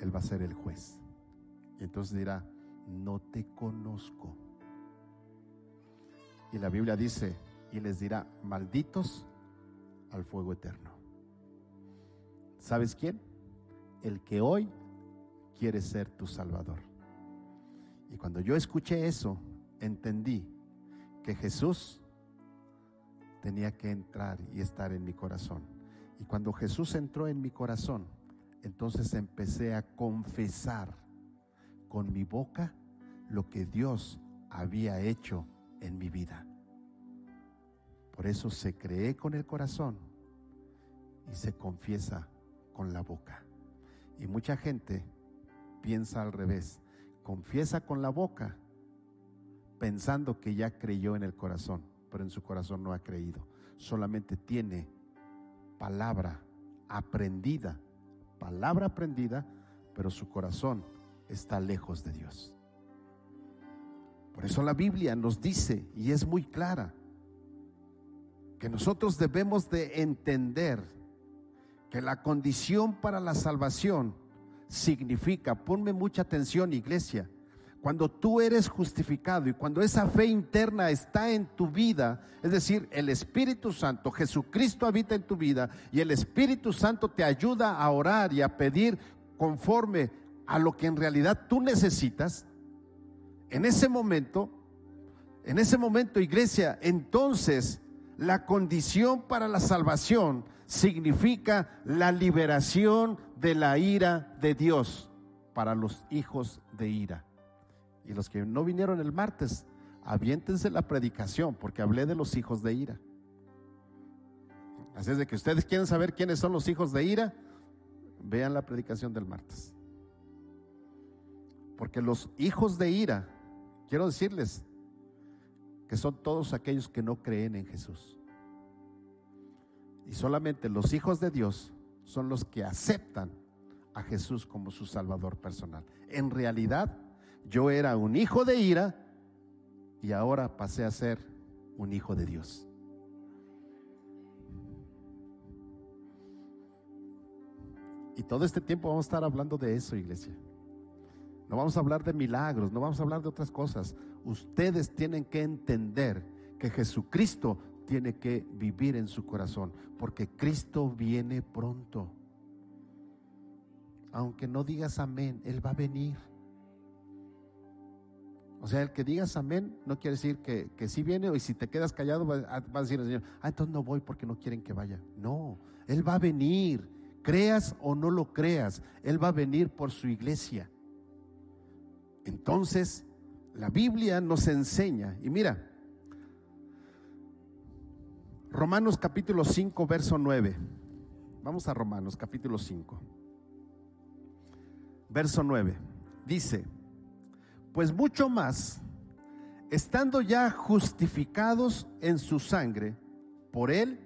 Él va a ser el juez. Y entonces dirá: no te conozco. Y la Biblia dice, y les dirá: malditos al fuego eterno. ¿Sabes quién? El que hoy quiere ser tu Salvador. Y cuando yo escuché eso, entendí que Jesús tenía que entrar y estar en mi corazón. Y cuando Jesús entró en mi corazón, entonces empecé a confesar con mi boca lo que Dios había hecho en mi vida. Por eso se cree con el corazón y se confiesa con la boca. Y mucha gente piensa al revés: confiesa con la boca pensando que ya creyó en el corazón, pero en su corazón no ha creído. Solamente tiene palabra aprendida, pero su corazón está lejos de Dios. Por eso la Biblia nos dice, y es muy clara, que nosotros debemos de entender que la condición para la salvación significa, ponme mucha atención, iglesia, cuando tú eres justificado y cuando esa fe interna está en tu vida, es decir, el Espíritu Santo, Jesucristo habita en tu vida y el Espíritu Santo te ayuda a orar y a pedir conforme a lo que en realidad tú necesitas. En ese momento, iglesia, entonces la condición para la salvación significa la liberación de la ira de Dios para los hijos de ira. Y los que no vinieron el martes, aviéntense la predicación, porque hablé de los hijos de ira. Así es de que ustedes quieren saber quiénes son los hijos de ira, vean la predicación del martes. Porque los hijos de ira, quiero decirles que son todos aquellos que no creen en Jesús. Y solamente los hijos de Dios son los que aceptan a Jesús como su Salvador personal. En realidad, yo era un hijo de ira y ahora pasé a ser un hijo de Dios. Y todo este tiempo vamos a estar hablando de eso, iglesia. No vamos a hablar de milagros, no vamos a hablar de otras cosas. Ustedes tienen que entender que Jesucristo tiene que vivir en su corazón, porque Cristo viene pronto. Aunque no digas amén, Él va a venir. O sea, el que digas amén no quiere decir que sí viene, y si te quedas callado va a decir el Señor: entonces no voy porque no quieren que vaya. No, Él va a venir, creas o no lo creas, Él va a venir por su iglesia. Entonces, la Biblia nos enseña, y mira, Romanos capítulo 5, verso 9. Vamos a Romanos capítulo 5, verso 9. Dice: pues mucho más, estando ya justificados en su sangre, por Él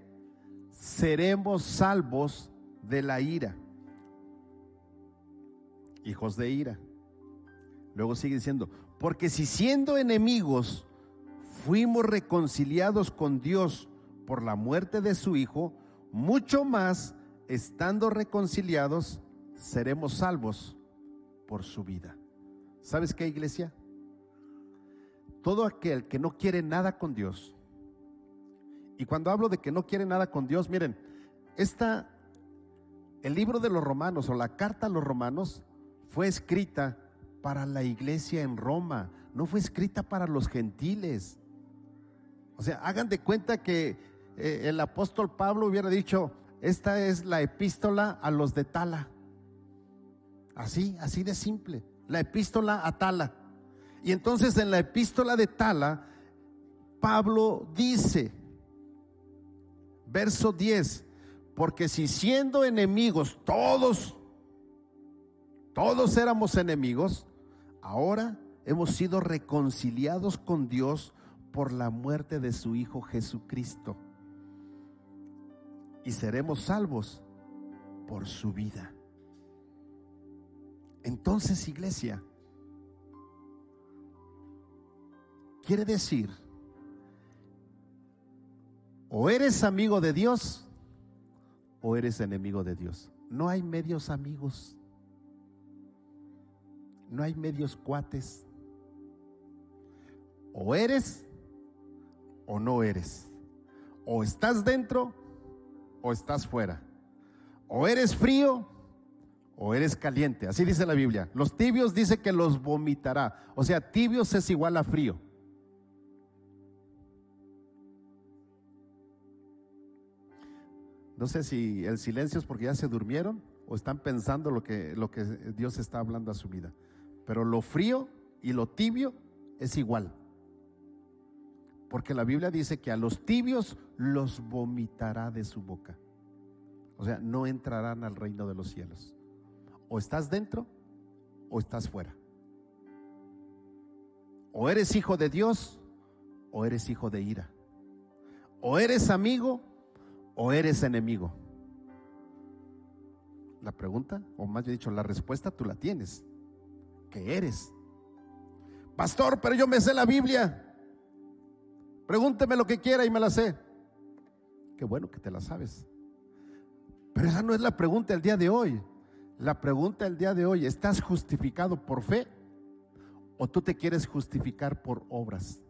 seremos salvos de la ira. Hijos de ira. Luego sigue diciendo: porque si siendo enemigos fuimos reconciliados con Dios por la muerte de su Hijo, mucho más, estando reconciliados, seremos salvos por su vida. ¿Sabes qué, iglesia? Todo aquel que no quiere nada con Dios, Y cuando hablo de que no quiere nada con Dios, miren, el libro de los Romanos o la carta a los Romanos fue escrita para la iglesia en Roma, no fue escrita para los gentiles. O sea, hagan de cuenta que el apóstol Pablo hubiera dicho: esta es la epístola a los de Tala. Así de simple, la epístola a Tala. Y entonces en la epístola de Tala, Pablo dice, verso 10, porque si siendo enemigos todos éramos enemigos, ahora hemos sido reconciliados con Dios por la muerte de su Hijo Jesucristo, y seremos salvos por su vida. Entonces, iglesia, quiere decir, o eres amigo de Dios o eres enemigo de Dios. No hay medios amigos, no hay medios cuates. O eres o no eres, o estás dentro o estás fuera, o eres frío o eres caliente. Así dice la Biblia. Los tibios dice que los vomitará. O sea, tibios es igual a frío. No sé si el silencio es porque ya se durmieron o están pensando lo que Dios está hablando a su vida. Pero lo frío y lo tibio es igual. Porque la Biblia dice que a los tibios los vomitará de su boca. O sea, no entrarán al reino de los cielos. O estás dentro o estás fuera. O eres hijo de Dios o eres hijo de ira. O eres amigo o eres enemigo. La pregunta, o más bien dicho, la respuesta tú la tienes. ¿Qué eres? Pastor, pero yo me sé la Biblia. Pregúnteme lo que quiera y me la sé. Qué bueno que te la sabes. Pero esa no es la pregunta del día de hoy. La pregunta del día de hoy: ¿estás justificado por fe o tú te quieres justificar por obras?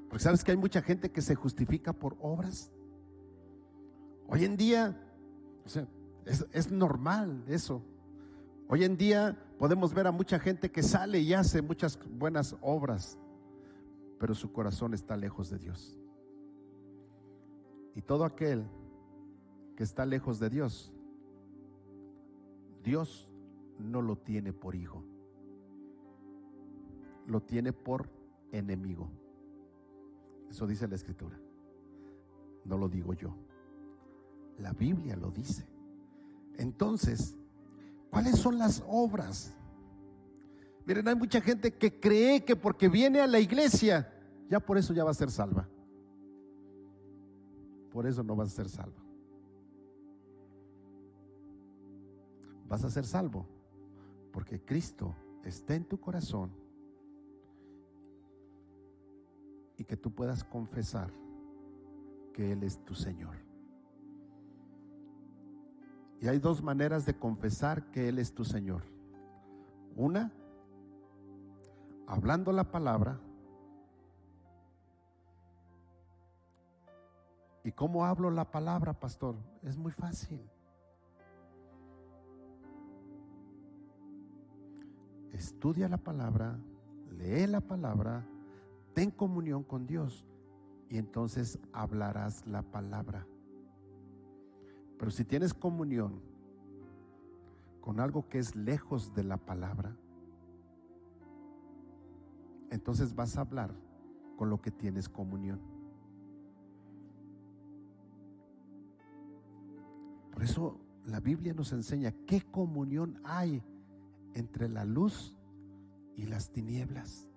Porque sabes que hay mucha gente que se justifica por obras. Hoy en día, o sea, es normal eso. Hoy en día podemos ver a mucha gente que sale y hace muchas buenas obras, pero su corazón está lejos de Dios. Y todo aquel que está lejos de Dios, Dios no lo tiene por hijo, lo tiene por enemigo. Eso dice la Escritura, no lo digo yo, la Biblia lo dice. Entonces, ¿cuáles son las obras? Miren, hay mucha gente que cree que porque viene a la iglesia, ya por eso ya va a ser salva. Por eso no vas a ser salvo. Vas a ser salvo porque Cristo está en tu corazón y que tú puedas confesar que Él es tu Señor. Y hay dos maneras de confesar que Él es tu Señor. Una, hablando la palabra. ¿Y cómo hablo la palabra, pastor? Es muy fácil. Estudia la palabra, lee la palabra, ten comunión con Dios y entonces hablarás la palabra. Pero si tienes comunión con algo que es lejos de la palabra, entonces vas a hablar con lo que tienes comunión. Por eso la Biblia nos enseña qué comunión hay entre la luz y las tinieblas,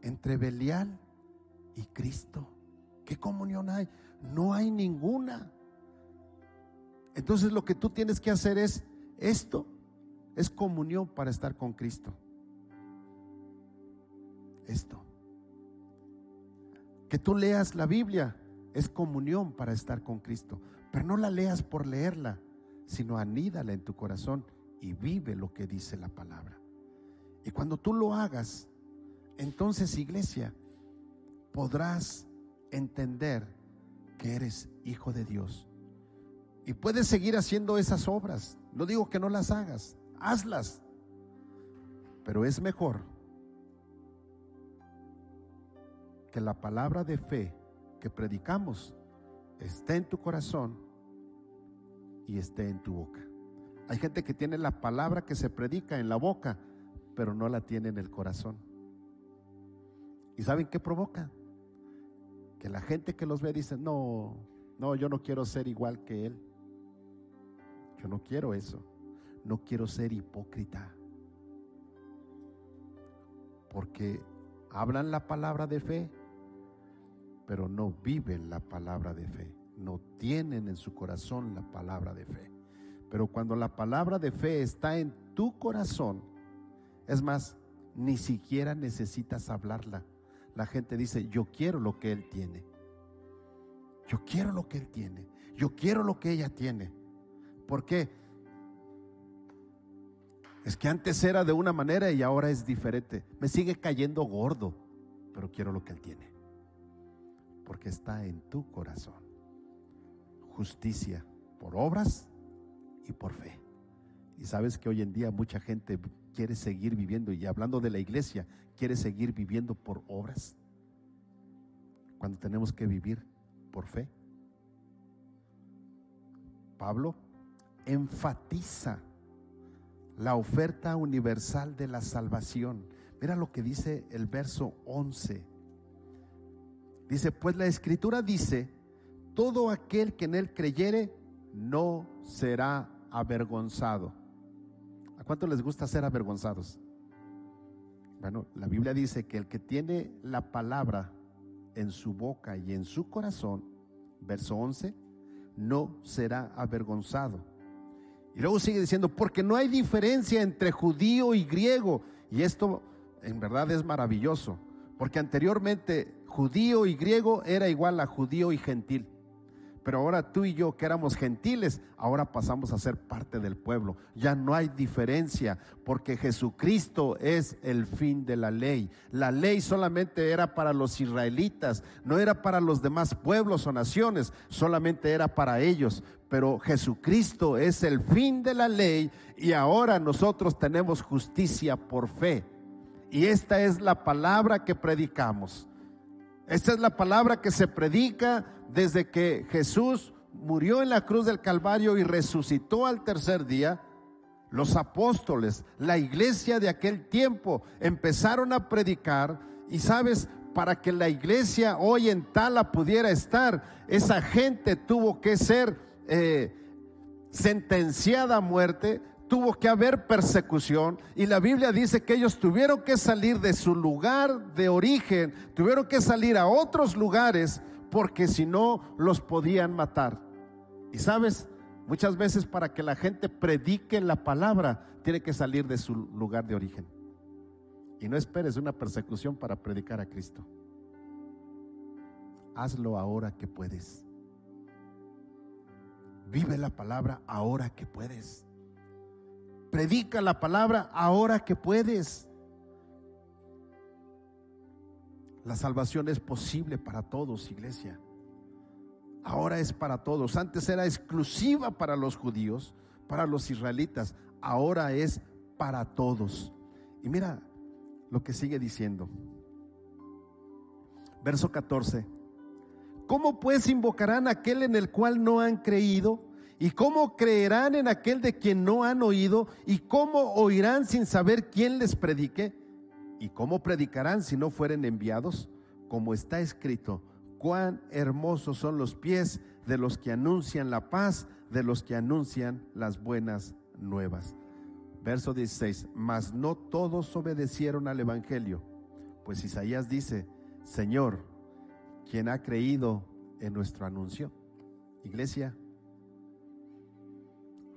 entre Belial y Cristo. ¿Qué comunión hay? No hay ninguna. Entonces lo que tú tienes que hacer es esto, es comunión para estar con Cristo. Esto. Que tú leas la Biblia es comunión para estar con Cristo. Pero no la leas por leerla, sino anídala en tu corazón y vive lo que dice la palabra. Y cuando tú lo hagas, entonces, iglesia, podrás entender que eres hijo de Dios. Y puedes seguir haciendo esas obras. No digo que no las hagas, hazlas. Pero es mejor que la palabra de fe que predicamos esté en tu corazón y esté en tu boca. Hay gente que tiene la palabra que se predica en la boca, pero no la tiene en el corazón. ¿Y saben qué provoca? Que la gente que los ve dice: no, yo no quiero ser igual que él. Yo no quiero eso. No quiero ser hipócrita. Porque hablan la palabra de fe, pero no viven la palabra de fe. No tienen en su corazón la palabra de fe. Pero cuando la palabra de fe está en tu corazón, es más, ni siquiera necesitas hablarla. La gente dice: yo quiero lo que él tiene. Yo quiero lo que él tiene. Yo quiero lo que ella tiene. ¿Por qué? Es que antes era de una manera y ahora es diferente. Me sigue cayendo gordo, pero quiero lo que él tiene. Porque está en tu corazón. Justicia por obras y por fe. Y sabes que hoy en día mucha gente quiere seguir viviendo, y hablando de la iglesia, quiere seguir viviendo por obras, cuando tenemos que vivir por fe. Pablo enfatiza la oferta universal de la salvación. Mira lo que dice el verso 11. Dice: pues la escritura dice: todo aquel que en él creyere no será avergonzado. ¿A cuánto les gusta ser avergonzados? Bueno, la Biblia dice que el que tiene la palabra en su boca y en su corazón, verso 11, no será avergonzado. Y luego sigue diciendo: porque no hay diferencia entre judío y griego. Y esto en verdad es maravilloso, porque anteriormente judío y griego era igual a judío y gentil. Pero ahora tú y yo, que éramos gentiles, ahora pasamos a ser parte del pueblo. Ya no hay diferencia, porque Jesucristo es el fin de la ley. La ley solamente era para los israelitas, no era para los demás pueblos o naciones, solamente era para ellos. Pero Jesucristo es el fin de la ley, y ahora nosotros tenemos justicia por fe. Y esta es la palabra que predicamos. Esta es la palabra que se predica desde que Jesús murió en la cruz del Calvario y resucitó al tercer día. Los apóstoles, la iglesia de aquel tiempo, empezaron a predicar. Y sabes, para que la iglesia hoy en Tala pudiera estar, esa gente tuvo que ser sentenciada a muerte. Tuvo que haber persecución, y la Biblia dice que ellos tuvieron que salir de su lugar de origen, tuvieron que salir a otros lugares, porque si no los podían matar. Y sabes, muchas veces para que la gente predique la palabra, tiene que salir de su lugar de origen. Y no esperes una persecución para predicar a Cristo. Hazlo ahora que puedes. Vive la palabra ahora que puedes. Predica la palabra ahora que puedes. La salvación es posible para todos, iglesia. Ahora es para todos. Antes era exclusiva para los judíos, para los israelitas. Ahora es para todos. Y mira lo que sigue diciendo. Verso 14. ¿Cómo pues invocarán a aquel en el cual no han creído? ¿Y cómo creerán en aquel de quien no han oído? ¿Y cómo oirán sin saber quién les predique? ¿Y cómo predicarán si no fueren enviados? Como está escrito: cuán hermosos son los pies de los que anuncian la paz, de los que anuncian las buenas nuevas. Verso 16. Mas no todos obedecieron al evangelio, pues Isaías dice: Señor, ¿quién ha creído en nuestro anuncio? Iglesia,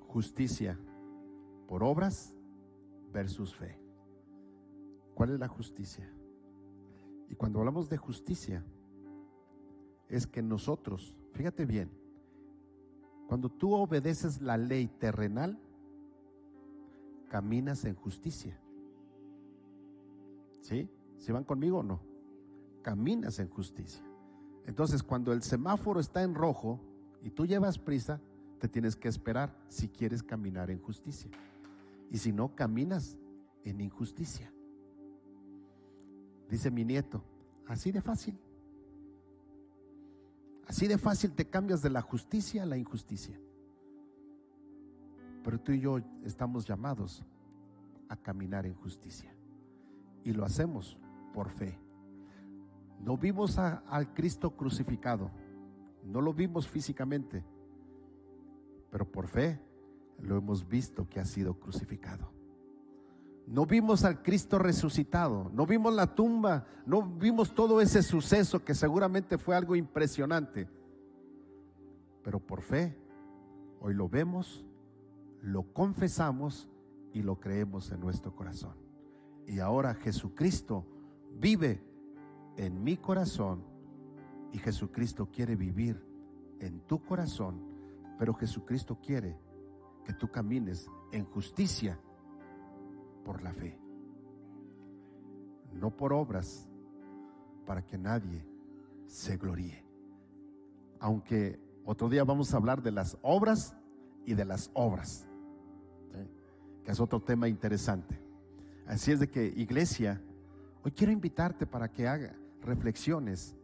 justicia por obras versus fe. ¿Cuál es la justicia? Y cuando hablamos de justicia, es que nosotros, fíjate bien, cuando tú obedeces la ley terrenal, caminas en justicia. ¿Sí? ¿Sí van conmigo o no? caminas en justicia. Entonces, cuando el semáforo está en rojo y tú llevas prisa, te tienes que esperar si quieres caminar en justicia. Y si no, caminas en injusticia. Dice mi nieto, así de fácil. Así de fácil te cambias de la justicia a la injusticia. Pero tú y yo estamos llamados a caminar en justicia. Y lo hacemos por fe. No vimos al Cristo crucificado, no lo vimos físicamente, pero por fe lo hemos visto que ha sido crucificado. No vimos al Cristo resucitado, no vimos la tumba, no vimos todo ese suceso que seguramente fue algo impresionante, pero por fe hoy lo vemos, lo confesamos y lo creemos en nuestro corazón. Y ahora Jesucristo vive en mi corazón y Jesucristo quiere vivir en tu corazón, pero Jesucristo quiere que tú camines en justicia por la fe, no por obras, para que nadie se gloríe. Aunque otro día vamos a hablar de las obras y de las obras, ¿sí? Que es otro tema interesante. Así es de que, iglesia, hoy quiero invitarte para que haga reflexiones.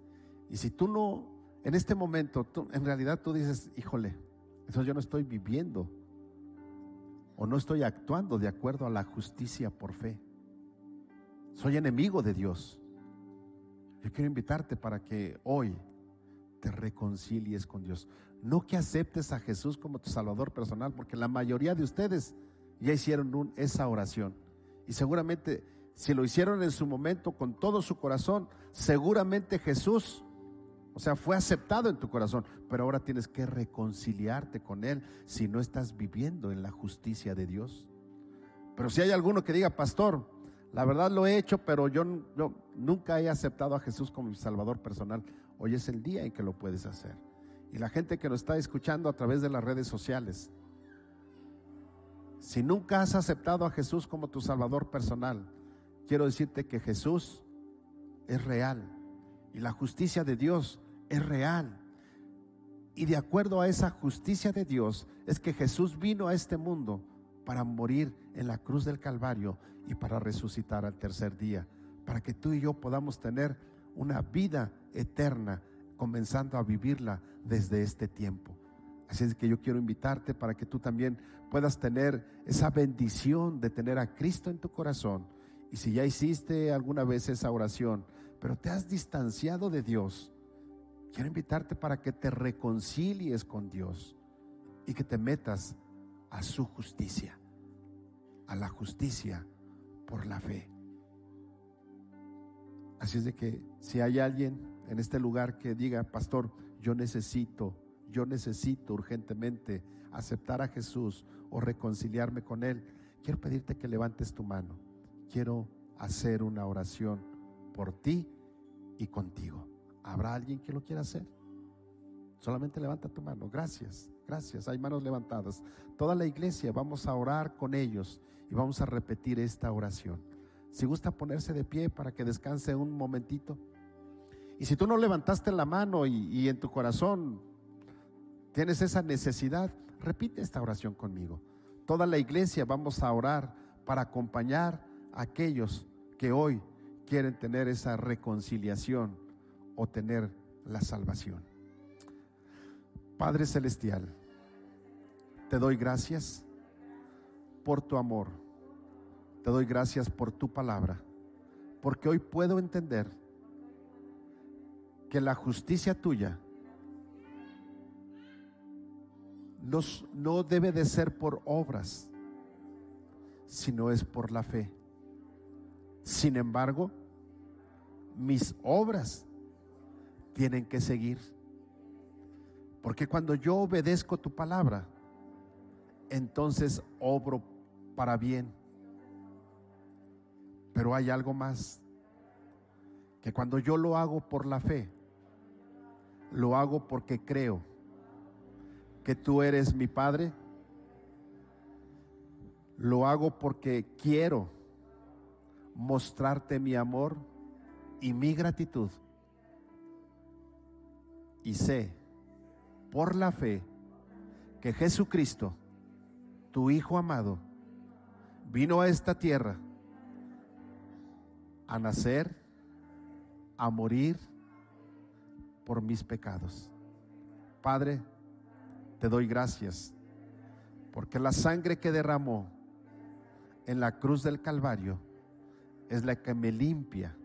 Y si tú no, en este momento, en realidad tú dices, híjole, eso yo no estoy viviendo o no estoy actuando de acuerdo a la justicia por fe, soy enemigo de Dios. Yo quiero invitarte para que hoy te reconcilies con Dios. No que aceptes a Jesús como tu Salvador personal, porque la mayoría de ustedes ya hicieron esa oración. Y seguramente si lo hicieron en su momento con todo su corazón, seguramente Jesús, o sea, fue aceptado en tu corazón. Pero ahora tienes que reconciliarte con Él si no estás viviendo en la justicia de Dios. Pero si hay alguno que diga, pastor, la verdad lo he hecho, pero yo nunca he aceptado a Jesús como mi Salvador personal, hoy es el día en que lo puedes hacer. Y la gente que nos está escuchando a través de las redes sociales, si nunca has aceptado a Jesús como tu Salvador personal, quiero decirte que Jesús es real y la justicia de Dios es real. Y de acuerdo a esa justicia de Dios es que Jesús vino a este mundo para morir en la cruz del Calvario y para resucitar al tercer día, para que tú y yo podamos tener una vida eterna, comenzando a vivirla desde este tiempo. Así es que yo quiero invitarte para que tú también puedas tener esa bendición de tener a Cristo en tu corazón. Y si ya hiciste alguna vez esa oración, pero te has distanciado de Dios, quiero invitarte para que te reconcilies con Dios y que te metas a su justicia, a la justicia por la fe. Así es de que si hay alguien en este lugar que diga, pastor, yo necesito urgentemente aceptar a Jesús o reconciliarme con Él, quiero pedirte que levantes tu mano. Quiero hacer una oración por ti y contigo. ¿Habrá alguien que lo quiera hacer? Solamente levanta tu mano. Gracias, gracias. Hay manos levantadas. Toda la iglesia vamos a orar con ellos y vamos a repetir esta oración. Si gusta ponerse de pie para que descanse un momentito. Y si tú no levantaste la mano y en tu corazón tienes esa necesidad, repite esta oración conmigo. Toda la iglesia vamos a orar para acompañar a aquellos que hoy quieren tener esa reconciliación o tener la salvación. Padre Celestial, te doy gracias por tu amor, te doy gracias por tu palabra, porque hoy puedo entender que la justicia tuya no debe de ser por obras, sino es por la fe. Sin embargo, mis obras tienen que seguir, porque cuando yo obedezco tu palabra, entonces obro para bien. Pero hay algo más, que cuando yo lo hago por la fe, lo hago porque creo que tú eres mi Padre, lo hago porque quiero mostrarte mi amor y mi gratitud y sé por la fe que Jesucristo, tu Hijo amado, vino a esta tierra a nacer, a morir por mis pecados. Padre, te doy gracias porque la sangre que derramó en la cruz del Calvario es la que me limpia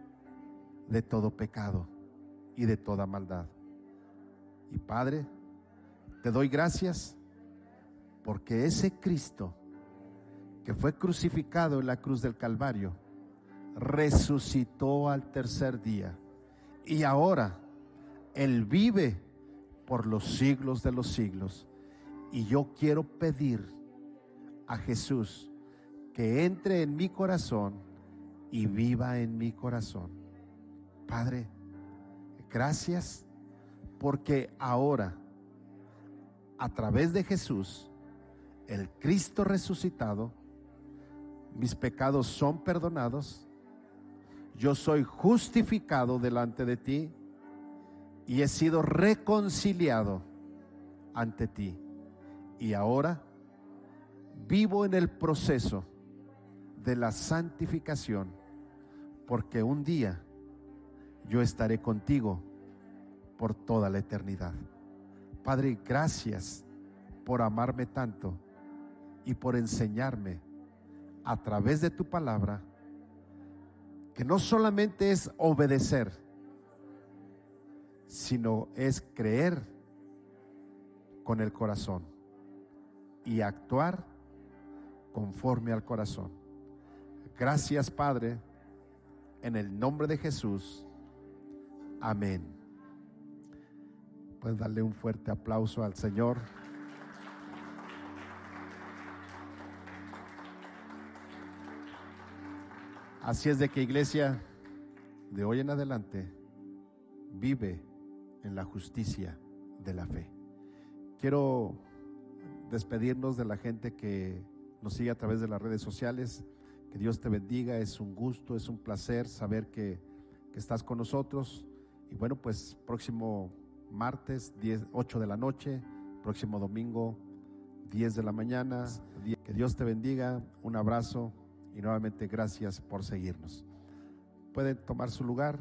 de todo pecado y de toda maldad. Y Padre, te doy gracias porque ese Cristo que fue crucificado en la cruz del Calvario resucitó al tercer día y ahora Él vive por los siglos de los siglos. Y yo quiero pedir a Jesús que entre en mi corazón y viva en mi corazón. Padre, gracias porque ahora, a través de Jesús, el Cristo resucitado, mis pecados son perdonados, yo soy justificado delante de ti y he sido reconciliado ante ti. Y ahora vivo en el proceso de la santificación, porque un día yo estaré contigo por toda la eternidad. Padre, gracias por amarme tanto y por enseñarme a través de tu palabra que no solamente es obedecer, sino es creer con el corazón y actuar conforme al corazón. Gracias, Padre, en el nombre de Jesús. Amén. Puedes darle un fuerte aplauso al Señor. Así es de que, iglesia, de hoy en adelante vive en la justicia de la fe. Quiero despedirnos de la gente que nos sigue a través de las redes sociales. Que Dios te bendiga, es un gusto, es un placer saber que estás con nosotros. Y bueno, pues próximo martes 8 de la noche, próximo domingo 10 de la mañana. Que Dios te bendiga, un abrazo y nuevamente gracias por seguirnos. Pueden tomar su lugar.